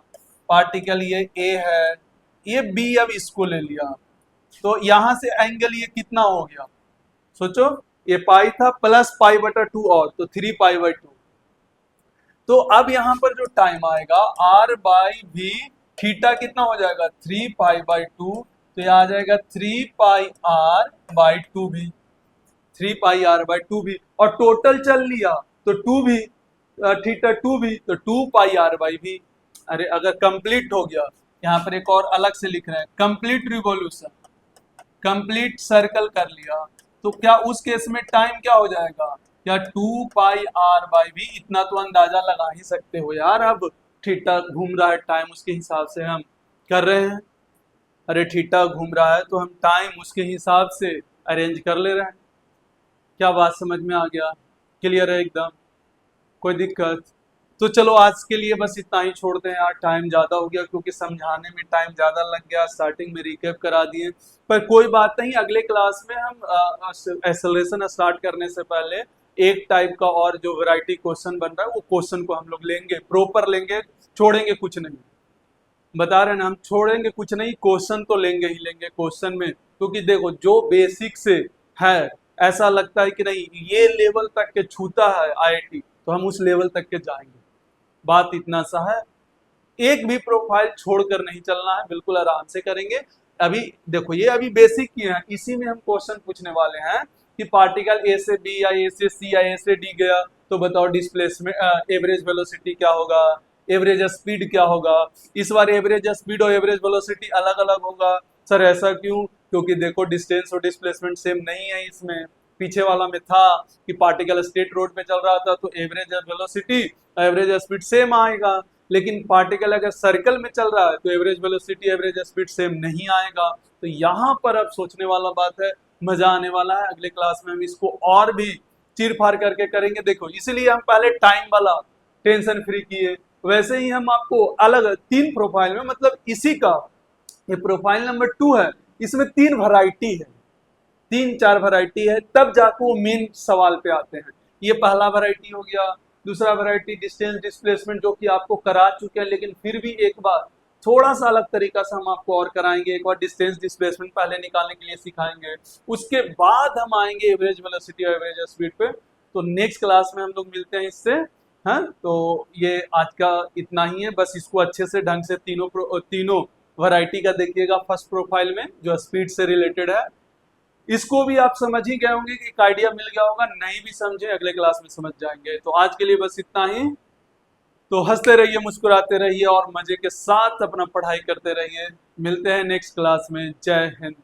पार्टिकल, ये ए है, ये बी, अब इसको ले लिया, तो यहां से एंगल ये कितना हो गया, सोचो, ये पाई था प्लस पाई बटा टू, और तो 3 पाई बाई टू। तो अब यहां पर जो टाइम आएगा आर बाई बी, थीटा कितना हो जाएगा 3 पाई बाई टू, तो यह आ जाएगा 3 पाई आर बाई टू भी, 3 पाई आर बाई टू भी। और टोटल चल लिया तो टू भी, थीटा टू भी, तो 2 पाई r/v भी। अरे अगर कंप्लीट हो गया, यहाँ पर एक और अलग से लिख रहे हैं, कंप्लीट रिवॉल्यूशन, कंप्लीट सर्कल कर लिया, तो क्या उस केस में टाइम क्या हो जाएगा? या 2 पाई r/v, इतना तो अंदाजा लगा ही सकते हो यार। अब थीटा घूम रहा है, टाइम उसके हिसाब से हम कर रहे हैं। अरे थीटा घूम रहा है तो हम टाइम उसके हिसाब से अरेंज कर ले रहे हैं। क्या बात समझ में आ गया? क्लियर है एकदम? कोई दिक्कत? तो चलो आज के लिए बस इतना ही छोड़ते हैं यार, टाइम ज़्यादा हो गया, क्योंकि समझाने में टाइम ज़्यादा लग गया, स्टार्टिंग में रिकैप करा दिए। पर कोई बात नहीं, अगले क्लास में हम एक्सेलरेशन स्टार्ट करने से पहले एक टाइप का और जो वैरायटी क्वेश्चन बन रहा है, वो क्वेश्चन को हम लोग लेंगे, प्रॉपर लेंगे, छोड़ेंगे कुछ नहीं। बता रहे हैं ना, हम छोड़ेंगे कुछ नहीं, क्वेश्चन तो लेंगे ही लेंगे क्वेश्चन में। क्योंकि देखो जो बेसिक से है, ऐसा लगता है कि नहीं ये लेवल तक के छूता है आईआईटी, तो हम उस लेवल तक के जाएंगे। बात इतना सा है, एक भी प्रोफाइल छोड़कर नहीं चलना है, बिल्कुल आराम से करेंगे। अभी देखो ये अभी बेसिक की है, इसी में हम क्वेश्चन पूछने वाले हैं कि पार्टिकल ए से बी या ए से सी या ए से डी गया, तो बताओ डिस्प्लेसमेंट एवरेज वेलोसिटी क्या होगा, एवरेज स्पीड क्या होगा। इस बार एवरेज स्पीड और एवरेज वेलोसिटी अलग अलग होगा। सर ऐसा क्यों? क्योंकि देखो डिस्टेंस और डिस्प्लेसमेंट सेम नहीं है इसमें। पीछे वाला में था कि पार्टिकल स्ट्रेट रोड पे चल रहा था तो average velocity average speed same आएगा, लेकिन पार्टिकल अगर सर्कल में चल रहा है तो average velocity average speed same नहीं आएगा। तो यहाँ पर अब सोचने वाला बात है, मजा आने वाला है। अगले क्लास में हम इसको और भी चीर फाड़ करके करेंगे। देखो इसलिए हम पहले टाइम वाला टेंशन फ्री किए, वैसे ही हम आपको अलग 3 प्रोफाइल में, मतलब इसी का ये प्रोफाइल नंबर 2 है, इसमें 3 वैरायटी है, 3-4 वैरायटी है, तब जाकर वो मेन सवाल पे आते हैं। ये पहला वैरायटी हो गया। दूसरा वैरायटी डिस्टेंस डिस्प्लेसमेंट, जो कि आपको करा चुके हैं, लेकिन फिर भी एक बार थोड़ा सा अलग तरीका से हम आपको और कराएंगे। एक बार डिस्टेंस डिस्प्लेसमेंट पहले निकालने के लिए सिखाएंगे, उसके बाद हम आएंगे एवरेज वेलोसिटी और एवरेज स्पीड पे। तो नेक्स्ट क्लास में हम लोग मिलते हैं इससे। हाँ, तो ये आज का इतना ही है, बस इसको अच्छे से ढंग से तीनों वैरायटी का देखिएगा। फर्स्ट प्रोफाइल में जो स्पीड से रिलेटेड है, इसको भी आप समझ ही गए होंगे कि एक आइडिया मिल गया होगा। नहीं भी समझे अगले क्लास में समझ जाएंगे। तो आज के लिए बस इतना ही। तो हंसते रहिए, मुस्कुराते रहिए और मजे के साथ अपना पढ़ाई करते रहिए। मिलते हैं नेक्स्ट क्लास में। जय हिंद।